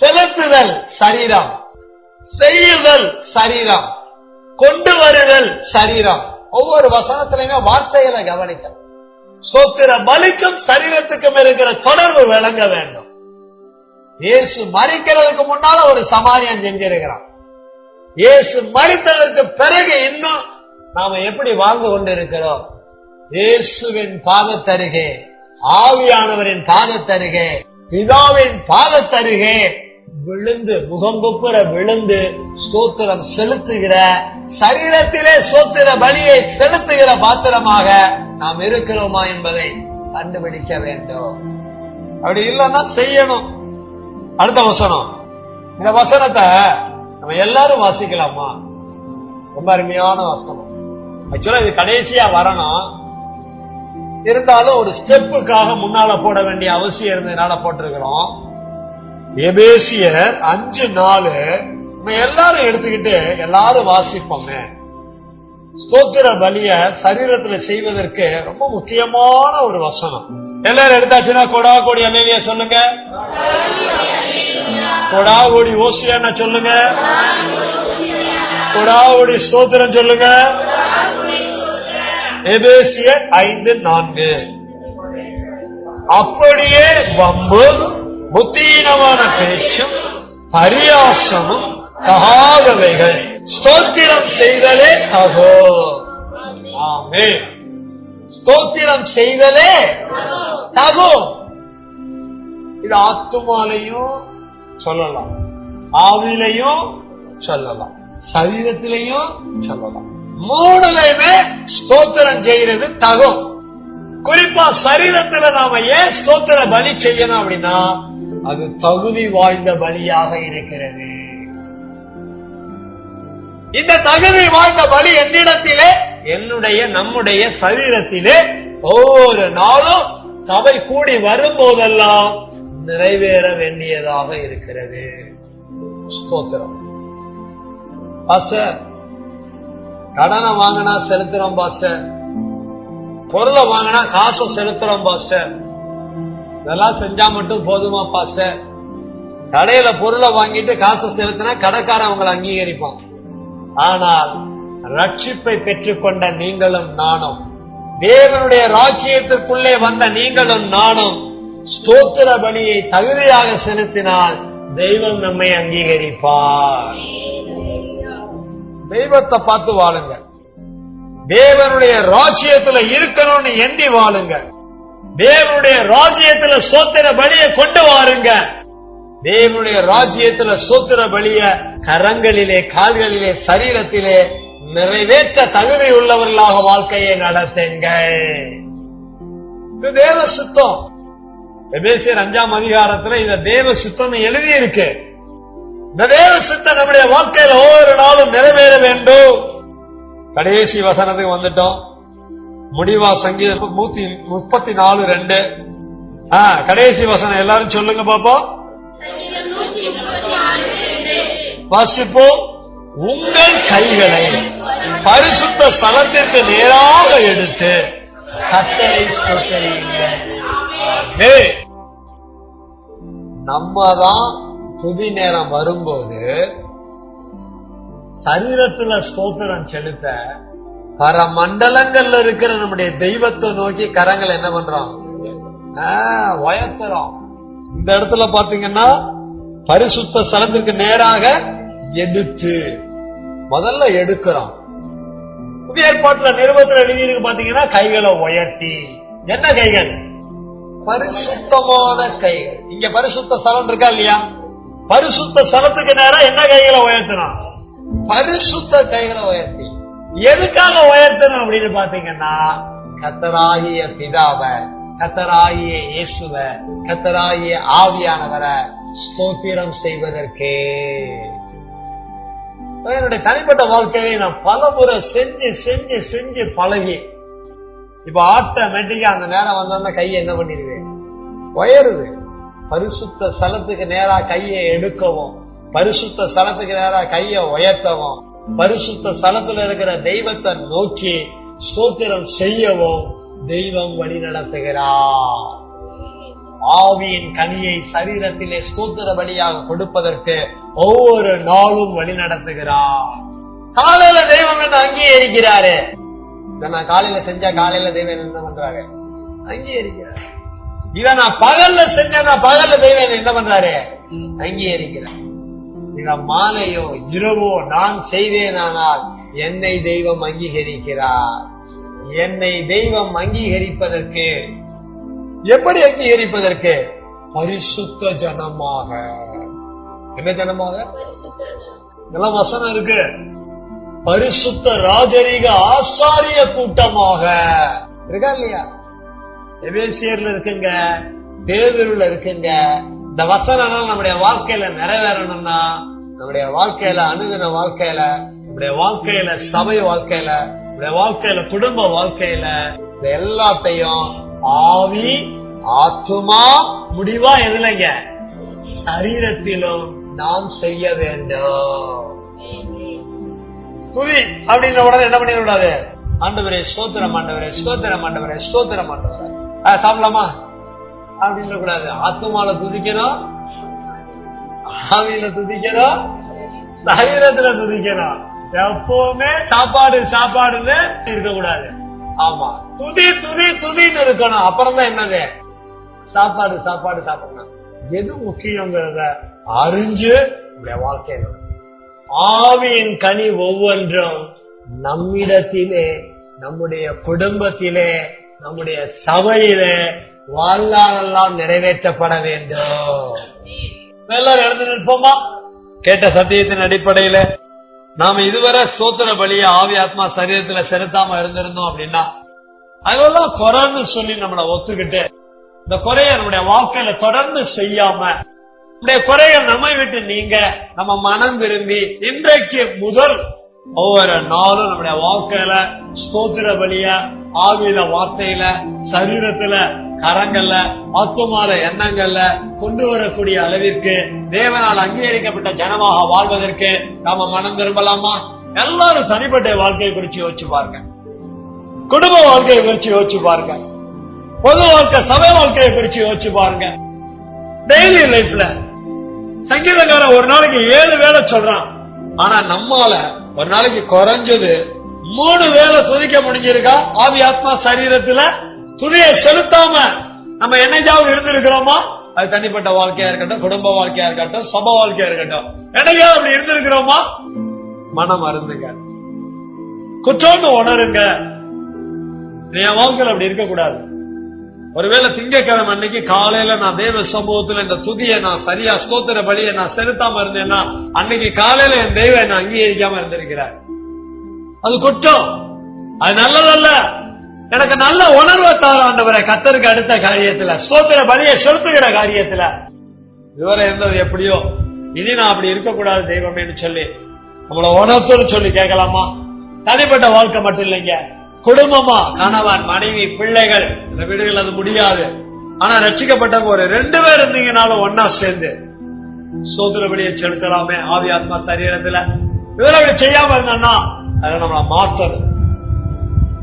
[SPEAKER 2] செலுத்துதல் சரீரம், செய்யுதல் சரீரம், கொண்டு வருதல் சரீரம். ஒவ்வொரு வசனத்திலுமே வார்த்தைகளை கவனிக்க. ஸ்தோத்திர பலிக்கும் சரீரத்துக்கும் இருக்கிற தொடர்பு விளங்க வேண்டும். இயேசு மரிக்கிறதுக்கு முன்னால ஒரு சமாரியம் செஞ்சிருக்கிறான். இயேசு மரித்ததற்கு பிறகு இன்னும் நாம எப்படி வாழ்ந்து கொண்டிருக்கிறோம்? இயேசுவின் பாதத்தருகே, ஆவியானவரின் பாதத்தருகே, பிதாவின் பாதத்தருகே விழுந்து, முகங்குப்புற விழுந்து ஸ்தோத்திரம் செலுத்துகிற, சரீரத்திலே ஸ்தோத்திர பலியை செலுத்துகிற பாத்திரமாக நாம் இருக்கிறோமா என்பதை கண்டுபிடிக்க வேண்டும். அப்படி இல்லைன்னா செய்யணும். அடுத்த வசனம், இந்த வசனத்தை நம்ம எல்லாரும் வாசிக்கலாமா? ரொம்ப அருமையான வசனம். ஆக்சுவலா இது கடைசியா வரணும், இருந்தாலும் ஒரு ஸ்டெப்புக்காக முன்னால போட வேண்டிய அவசியம் இருந்ததுனால போட்டிருக்கிறோம். எபேசியர் 5:4 நம்ம எல்லாரும் எடுத்துக்கிட்டு எல்லாரும் வாசிப்போமே. ஸ்தோத்திர பலிய சரீரத்துல செய்வதற்கு ரொம்ப முக்கியமான ஒரு வசனம். எல்லாரும் எடுத்தாச்சுன்னா கொடா கோடி அல்லேலூயா சொல்லுங்க. கொடா கோடி ஓசியானா சொல்லுங்க. கொடா கோடி ஸ்தோத்திரம் சொல்லுங்க. எபேசியர் 5:4. அப்படியே வம்பு புத்தீனமான பேச்சும் பரியாசமும் தகாதவைகள் ஸ்தோத்திரம் செய்தலே தகோ. ஆமென். ஸ்தோத்திரம் செய்தலே தகோ. இது ஆத்துமாலையும் சொல்லலாம், ஆவிலையும் சொல்லலாம், சரீரத்திலையும் சொல்லலாம். மூணுலையுமே ஸ்தோத்திரம் செய்யறது தகும். குறிப்பா சரீரத்துல நாம ஏன் ஸ்தோத்திர பலி செய்யணும் அப்படின்னா அது தகுதி வாய்ந்த பலியாக இருக்கிறது. இந்த தகுதி வாய்ந்த பலி என்னிடத்திலே, நம்முடைய சரீரத்திலே ஒவ்வொரு நாளும் சபை கூடி வரும்போதெல்லாம் நிறைவேற வேண்டியதாக இருக்கிறது. ஸ்தோத்திரம். பாஸ்டர், கடனை வாங்கினா செலுத்துறோம் பாஸ்டர், பொருளை வாங்கினா காசை செலுத்துறோம் பாஸ்டர், இதெல்லாம் செஞ்சா மட்டும் போதுமா பாஸ்டர்? கடையில பொருளை வாங்கிட்டு காசை செலுத்தினா கடைக்காரன் அவங்களை அங்கீகரிப்பான். ஆனால் ரட்சிப்பை பெற்றுக்கொண்ட நீங்களும் நானும், தேவனுடைய ராஜ்யத்திற்குள்ளே வந்த நீங்களும் நானும் ஸ்தோத்திர பலியை தகுதியாக செலுத்தினால் தெய்வம் நம்மை அங்கீகரிப்பார். தெய்வத்தை பார்த்து வாழுங்க. தேவனுடைய ராஜ்யத்துல இருக்கணும்னு எண்ணி வாழுங்க. தேவனுடைய ராஜ்யத்துல ஸ்தோத்திர பலியை கொண்டு வாருங்க. தேவனுடைய ராஜ்யத்துல ஸ்தோத்திர பலிய கரங்களிலே, கால்களிலே, சரீரத்திலே நிறைவேற்ற தகுதி உள்ளவர்களாக வாழ்க்கையை நடத்துங்க. இது தேவ சுத்தம். எபேசியர் 5ஆம் அதிகாரத்துல இந்த தேவ சுத்தம் எழுதி இருக்கு. இந்த தேவ சுத்தம் நம்முடைய வாழ்க்கையில ஒவ்வொரு நாளும் நிறைவேற வேண்டும். கடைசி வசனத்துக்கு வந்துட்டோம். முடிவா சங்கீதம் 134:2. கடைசி வசனம் எல்லாரும் சொல்லுங்க பாப்போம். வாசிப்போம். உங்கள் கைகளை பரிசுத்த ஸ்தலத்திற்கு நேராக எடுத்து கர்த்தரை ஸ்தோத்திரியுங்கள். நம்ம தான் துதி நேரம் வரும்போது சரீரத்துல ஸ்தோத்திரம் செலுத்த பர மண்டலங்கள்ல இருக்கிற நம்முடைய தெய்வத்தை நோக்கி கரங்களை என்ன பண்றோம்? உயர்த்துறோம். இந்த இடத்துல பாத்தீங்கன்னா பரிசுத்த ஸ்தலத்திற்கு நேராக எடுத்து முதல்ல எடுக்கிறோம். புதிய ஏற்பாட்டுல நிருபத்துல எழுதியிருக்கு பாத்தீங்கன்னா கைகளை உயர்த்தி. என்ன கைகள்? பரிசுத்தமான கைகள். இங்க பரிசுத்த ஸ்தலம் இருக்கா இல்லையா? பரிசுத்த ஸ்தலத்துக்கு நேரம் என்ன கைகளை உயர்த்தணும்? பரிசுத்த கைகளை உயர்த்தி. எதுக்காக உயர்த்தணும் அப்படின்னு பாத்தீங்கன்னா கர்த்தராகிய பிதாவை, கர்த்தராகிய இயேசுவை, கர்த்தராகிய ஆவியானவரை ஸ்தோத்திரம் செய்வதற்கே. என்னுடைய தனிப்பட்ட வாழ்க்கையை நான் பல முறை செஞ்சு செஞ்சு செஞ்சு பழகி இப்ப ஆட்டோமேட்டிக்கா அந்த நேரம் வந்தோம்னா கையை என்ன பண்ணிடுவேன்? உயருது. பரிசுத்த ஸ்தலத்துக்கு நேரா கையை எடுக்கவும், பரிசுத்த ஸ்தலத்துக்கு நேரா கையை உயர்த்தவும், பரிசுத்த ஸ்தலத்துல இருக்கிற தெய்வத்தை நோக்கி ஸ்தோத்திரம் செய்யவும் தெய்வம் வழி நடத்துகிறார். ஆவியின் கனியை சரீரத்திலே ஸ்தோத்திர பலியாக கொடுப்பதற்கு ஒவ்வொரு நாளும் வழி நடத்துகிறார். காலையில தெய்வம் என்ன அங்கீகரிக்கிறாரு. இதை நான் காலையில செஞ்சா காலையில தெய்வம் என்ன பண்றாரு? அங்கீகரிக்கிறார். இதை நான் பகல்ல செஞ்சா பகல்ல தெய்வம் என்ன பண்றாரு? அங்கீகரிக்கிறார். இத மாலையோ இரவோ நான் செய்வேனானால் என்னை தெய்வம் அங்கீகரிக்கிறார். என்னை தெய்வம் அங்கீகரிப்பதற்கு எப்படி அங்கீகரிப்பதற்கு? பரிசுத்த ஜனமாக. என்ன ஜனமாக? இதெல்லாம் வசனம் இருக்கு. பரிசுத்த ராஜரீக ஆசாரிய கூட்டமாக இருக்கா இல்லையா? எபேசியர்ல இருக்குங்க, பேதுருல இருக்குங்க. இந்த வசனம் நம்முடைய வாழ்க்கையில நிறைவேறணும்னா, நம்முடைய வாழ்க்கையில, அணுகுன வாழ்க்கையில, நம்முடைய வாழ்க்கையில, சபை வாழ்க்கையில, நம்முடைய வாழ்க்கையில, குடும்ப வாழ்க்கையில, இந்த எல்லாத்தையும் ஆவி, ஆத்துமா, முடிவா எதுலங்க? சரீரத்திலும் நாம் செய்ய வேண்டும். துதி அப்படின்ற உடனே என்ன பண்ணிடக்கூடாது? ஆண்டவரே ஸ்தோத்திரம், ஆண்டவரே ஸ்தோத்திரம், ஆண்டவரே ஸ்தோத்திரம், ஆண்டவரே சாப்பிடலாமா அப்படின்னு கூடாது. ஆத்துமால துதிக்கணும், ஆவியில துதிக்கணும், சரீரத்துல துதிக்கணும். எப்பவுமே சாப்பாடு சாப்பாடுன்னு இருக்கக்கூடாது. ஆமா, துதி துதி துதின்னு இருக்கணும். அப்புறம் தான் என்னது? சாப்பாடு சாப்பாடு சாப்பிடணும். எது முக்கியங்கிறத அறிஞ்சு வாழ்க்கை. ஆவியின் கனி ஒவ்வொன்றும் நம்மிடத்திலே, நம்முடைய குடும்பத்திலே, நம்முடைய சபையிலே வாழ்நாளெல்லாம் நிறைவேற்றப்பட வேண்டும். எல்லாரும் எழுந்து நிற்போமா? கேட்ட சத்தியத்தின் அடிப்படையில நாம இதுவரை ஸ்தோத்திர பலிய ஆவி ஆத்மா சரீரத்துல செலுத்தாம இருந்திருந்தோம் அப்படின்னா அதெல்லாம் குறைன்னு சொல்லி நம்மளை ஒத்துக்கிட்டு இந்த குறைய நம்முடைய வாழ்க்கையில தொடர்ந்து செய்யாம நம்முடைய குறைகள் நம்மை விட்டு நீங்க நம்ம மனம் விரும்பி இன்றைக்கு முதல் ஒவ்வொரு நாளும் நம்முடைய வாழ்க்கையில ஸ்தோத்திர பலிய ஆவியில வார்த்தையில சரீரத்துல கரங்கள்ல ஆத்துமால எண்ணங்கள்ல கொண்டு வரக்கூடிய அளவிற்கு தேவனால் அங்கீகரிக்கப்பட்ட ஜனமாக வாழ்வதற்கு நாம மனம் விரும்பலாமா? எல்லாரும் தனிப்பட்ட வாழ்க்கையை குறிச்சு யோசிச்சு பாருங்க, குடும்ப வாழ்க்கையை குறிச்சு யோசிச்சு பாருங்க, பொது வாழ்க்கை சபை வாழ்க்கையை குறிச்சு யோசிச்சு பாருங்க. டெய்லி லைஃப்ல சங்கீதக்காரன் ஒரு நாளைக்கு 7 வேளை சொல்றான். ஆனா நம்மால ஒரு நாளைக்கு குறைஞ்சது 3 வேளை துதிக்க முடிஞ்சிருக்கா? ஆவி ஆத்மா சரீரத்துல துதியை செலுத்தாம நம்ம என்னைக்காவது இருந்திருக்கிறோமா? அது தனிப்பட்ட வாழ்க்கையா இருக்கட்டும், குடும்ப வாழ்க்கையா இருக்கட்டும், சபை வாழ்க்கையா இருக்கட்டும், என்னைக்காவது அப்படி இருந்திருக்கிறோமா? மனம் அருந்துங்க, குற்றம்னு உணருங்க. என் வாழ்க்கையில் அப்படி இருக்கக்கூடாது. ஒருவேளை திங்கட்கிழமை அன்னைக்கு காலையில நான் தேவ சமூகத்துல இந்த துதியை நான் சரியா ஸ்தோத்திர பலியை நான் செலுத்தாம இருந்தேன்னா அன்னைக்கு காலையில என் தெய்வம் என்ன அங்கீகரிக்காம இருந்திருக்கிறார். அது குற்றம், அது நல்லதல்ல. எனக்கு நல்ல உணர்வை தார ஆண்டவரே கர்த்தருக்கு அடுத்த காரியத்துல ஸ்தோத்திர பலியை செலுத்துகிற காரியத்துல. இதுவரை இருந்தது எப்படியோ, இனி நான் அப்படி இருக்கக்கூடாது தெய்வமேன்னு சொல்லி நம்மள உணர்த்தோடு சொல்லி கேட்கலாமா? தனிப்பட்ட வாழ்க்கை மட்டும் இல்லைங்க, குடும்பமா கணவன் மனைவி பிள்ளைகள் இந்த வீடுகள் அது முடியாது. ஆனா ரட்சிக்கப்பட்டவங்க ஒரு 2 பேர் இருந்தீங்கனாலும் ஒன்னா சேர்ந்து ஸ்தோத்திர பலியை செலுத்தலாமே ஆவி ஆத்மா சரீரத்துல. இதெல்லாம் செய்யாம இருந்தான்னா அதை நம்மள மாத்தணும்.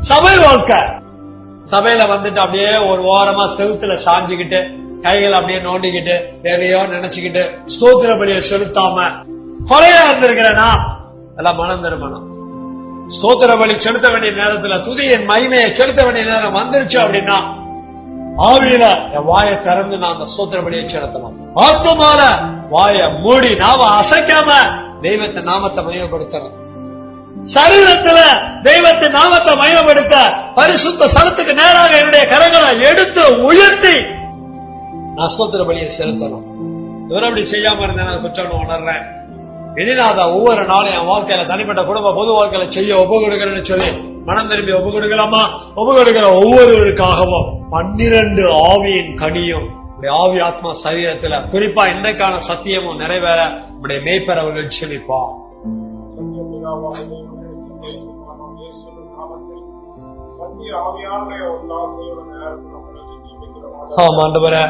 [SPEAKER 2] சபை வாழ்க்கை, சபையில வந்துட்டு அப்படியே ஒரு ஓரமா செவுத்துல சாஞ்சுக்கிட்டு கைகளை அப்படியே நோண்டிக்கிட்டு தேவையோ நினைச்சுக்கிட்டு ஸ்தோத்திர பலியை செலுத்தாம குறையா இருந்திருக்கிறேன்னா எல்லாம் மனம் திரும்பணும். ஸ்தோத்திர பலி செலுத்த வேண்டிய நேரத்துல துதியின் மகிமையை செலுத்த வேண்டிய நேரம் வந்துருச்சு அப்படின்னா ஆவியில என் வாயை திறந்து நான் அந்த ஸ்தோத்திர பலியை செலுத்தணும். ஆத்மால வாயை மூடி நாம அசைக்காம தெய்வத்தை நாமத்தை மகிமைப்படுத்தணும். சரீரத்துல தெய்வத்தின் நாமத்தை மகிமைப்படுத்த பரிசுத்த ஸ்தலத்துக்கு நேராக என்னுடைய கரங்களை எடுத்து உயர்த்தி நான் ஸ்தோத்திர பலியை செலுத்தணும். இவரை அப்படி செய்யாம இருந்தேன் நான் குற்றம் உணர்றேன். இனிநாத ஒவ்வொரு நாளும் என் வாழ்க்கையில தனிப்பட்ட குடும்ப பொது வாழ்க்கையில செய்ய ஒப்பு கொடுக்கிறேன்னு சொல்லி மனம் திரும்பி ஒப்பு கொடுக்கலாமா? ஒப்பு கொடுக்கிற ஒவ்வொருவருக்காகவும் 12 ஆவியின் கனியும் ஆவி ஆத்மா சரீரத்துல குறிப்பா இன்றைக்கான சத்தியமும் நிறைவேற நம்முடைய மேய்ப்பர் அவர்கள் செழிப்பா. ஆமா ஆண்டவரே,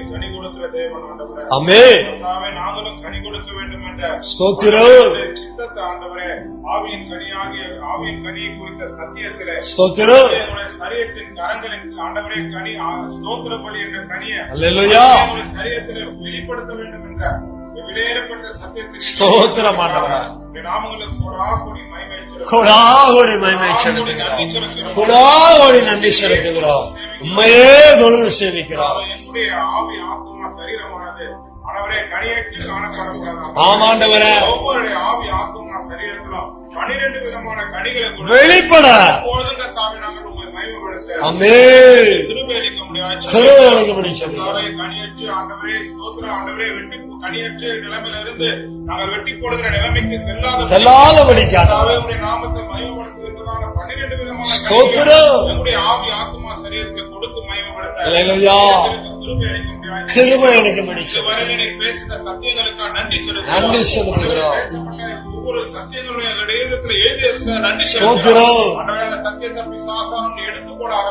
[SPEAKER 2] கனி கொடுக்கிற தேவன் ஆண்டவரே, ஆமென். நாங்களும் கனி கொடுக்க வேண்டும் என்ற ஸ்தோத்திரம் சித்தத்தை ஆண்டவரே ஆவியின் கனியாகிய ஆவியின் கனியை குறித்த சத்தியத்திலே ஸ்தோத்திரம் சரீரத்தின் கரங்களின் ஆண்டவரே கனி ஸ்தோத்திர பலி என்ற கனியை அல்லேலூயா சரீரத்திலே வெளிப்படுத்த வேண்டும் என்ற வெளியேறப்பட்ட சத்தியத்திற்கு ஸ்தோத்திரம் ஆண்டவரே. நாமங்களுக்கு கொடாகோடி மகிமை செலுத்துகிறோம், கொடாகோடி நன்றி செலுத்துகிறோம், உண்மையே தொழுது சேவிக்கிறோம். ஆவி ஆத்மா சரீரமானது ஆண்டவரே கனியேற்று காணப்படக்கூடாது. ஆமாண்டவரே ஒவ்வொரு ஆவி ஆத்மா சரீரத்திலும் 12 விதமான கனிகளை வெளிப்பட பொழுதுங்கத்தாவே நாங்கள் உங்களை மகிமைப்படுத்த ஆமென் கிருபை அளிக்க முடியாது. கனியேற்று ஆண்டவரே ஸ்தோத்திரம் ஆண்டவரே வெட்டி கனியற்ற நிலைமையிலிருந்து நாங்கள் வெட்டி போடுகிற நிலைமைக்கு செல்லாதபடிக்காகவே உடைய நாமத்தை மகிமைப்படுத்துவதற்கான 12 விதமான நம்முடைய ஆவி ஆத்மா சரீரத்தை கொடுத்து மகிமைப்படுத்த கிருபை அளிக்க முடியாது. பேசின சத்தியங்களுக்காக நன்றி செலுத்துகிறோம். ஒவ்வொரு சத்தியங்களுடைய இடத்துல எழுதி இருக்க நன்றி செலுத்துகிறோம். சத்தியத்தை பிசாசானவன் எடுத்து போடாத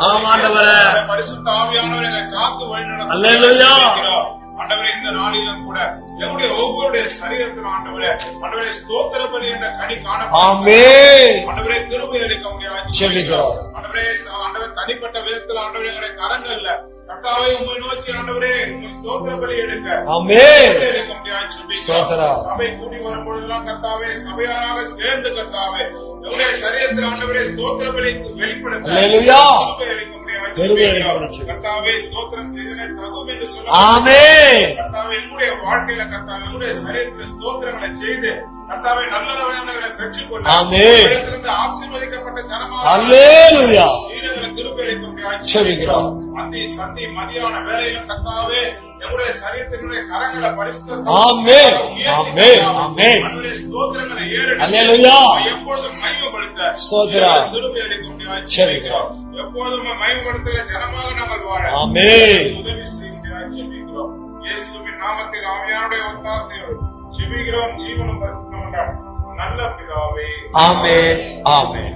[SPEAKER 2] பரிசுத்த ஆவியானவரை காத்து வழி நடத்துகிறோம். ஆண்டவரே இந்த நாளிலும் கூட எங்களுடைய ஒவ்வொருடைய சரீரத்தை
[SPEAKER 3] சரீரத்தில் ஆண்டவரே ஸ்தோத்திர பலி என்ற கனி காண
[SPEAKER 2] ஆமென்.
[SPEAKER 3] ஆண்டவரே கிருபை அளிக்க முடியாது
[SPEAKER 2] ஜெபிக்கிறோம்.
[SPEAKER 3] ஆண்டவரே தனிப்பட்ட விதத்தில் ஆண்டவரே எங்களுடைய கரங்கள்ல கர்த்தாவே உம்மை நோக்கி ஆண்டவரே ஸ்தோத்திர பலி எடுக்க
[SPEAKER 2] ஆமென்.
[SPEAKER 3] எடுக்க முடியாது
[SPEAKER 2] ஸ்தோத்திரம்.
[SPEAKER 3] சபை கூடி வரும் பொழுதெல்லாம் கர்த்தாவே சபையாராக சேர்ந்து கர்த்தாவே எங்களுடைய சரீரத்தில் ஆண்டவரே ஸ்தோத்திர பலி வெளிப்படுத்த
[SPEAKER 2] அல்லேலூயா.
[SPEAKER 3] கிருபை அளிக்க முடியாது கர்த்தாவே ஸ்தோத்திரம் செய்தனை தகும் என்று சொல்ல
[SPEAKER 2] ஆமென்.
[SPEAKER 3] கர்த்தாவே என்னுடைய வாழ்க்கையில கர்த்தாவே என்னுடைய சரீரத்தில் ஸ்தோத்திரங்களை செய்து கர்த்தாவே நல்ல நலன்களை பெற்றுக்கொள்ள
[SPEAKER 2] ஆமென்.
[SPEAKER 3] ஆசீர்வதிக்கப்பட்ட ஜனமாக
[SPEAKER 2] அல்லேலூயா.
[SPEAKER 3] கிருபை அளிக்க முடியாது
[SPEAKER 2] ஜெபிக்கிறோம்.
[SPEAKER 3] சந்தி மதியான வேலையிலும் கர்த்தாவே எங்களுடைய சரீரத்தினுடைய கரங்களை பரிசுத்த
[SPEAKER 2] ஆமென். ஆமென். ஆமென்.
[SPEAKER 3] ஸ்தோத்திரங்களை ஏறெடுத்து
[SPEAKER 2] அல்லேலூயா.
[SPEAKER 3] எப்பொழுதும் மகிமைப்படுத்த
[SPEAKER 2] ஸ்தோத்திரம்.
[SPEAKER 3] கிருபை அளிக்க முடியாது
[SPEAKER 2] ஜெபிக்கிறோம்.
[SPEAKER 3] எப்பொழுதும் மகிமைப்படுத்துகிற ஜனமாக நாங்கள் வாழ
[SPEAKER 2] ஆமென்.
[SPEAKER 3] உதவி செய்ய முடியாது ஜெபிக்கிறோம். இயேசுவின் நாமத்தில் ஆவியானுடைய ஒத்தாசையோடு ஜெபிக்கிறோம். ஜீவனும் பரிசுத்தமும் நல்ல பிதாவே.
[SPEAKER 2] ஆமென். ஆமென்.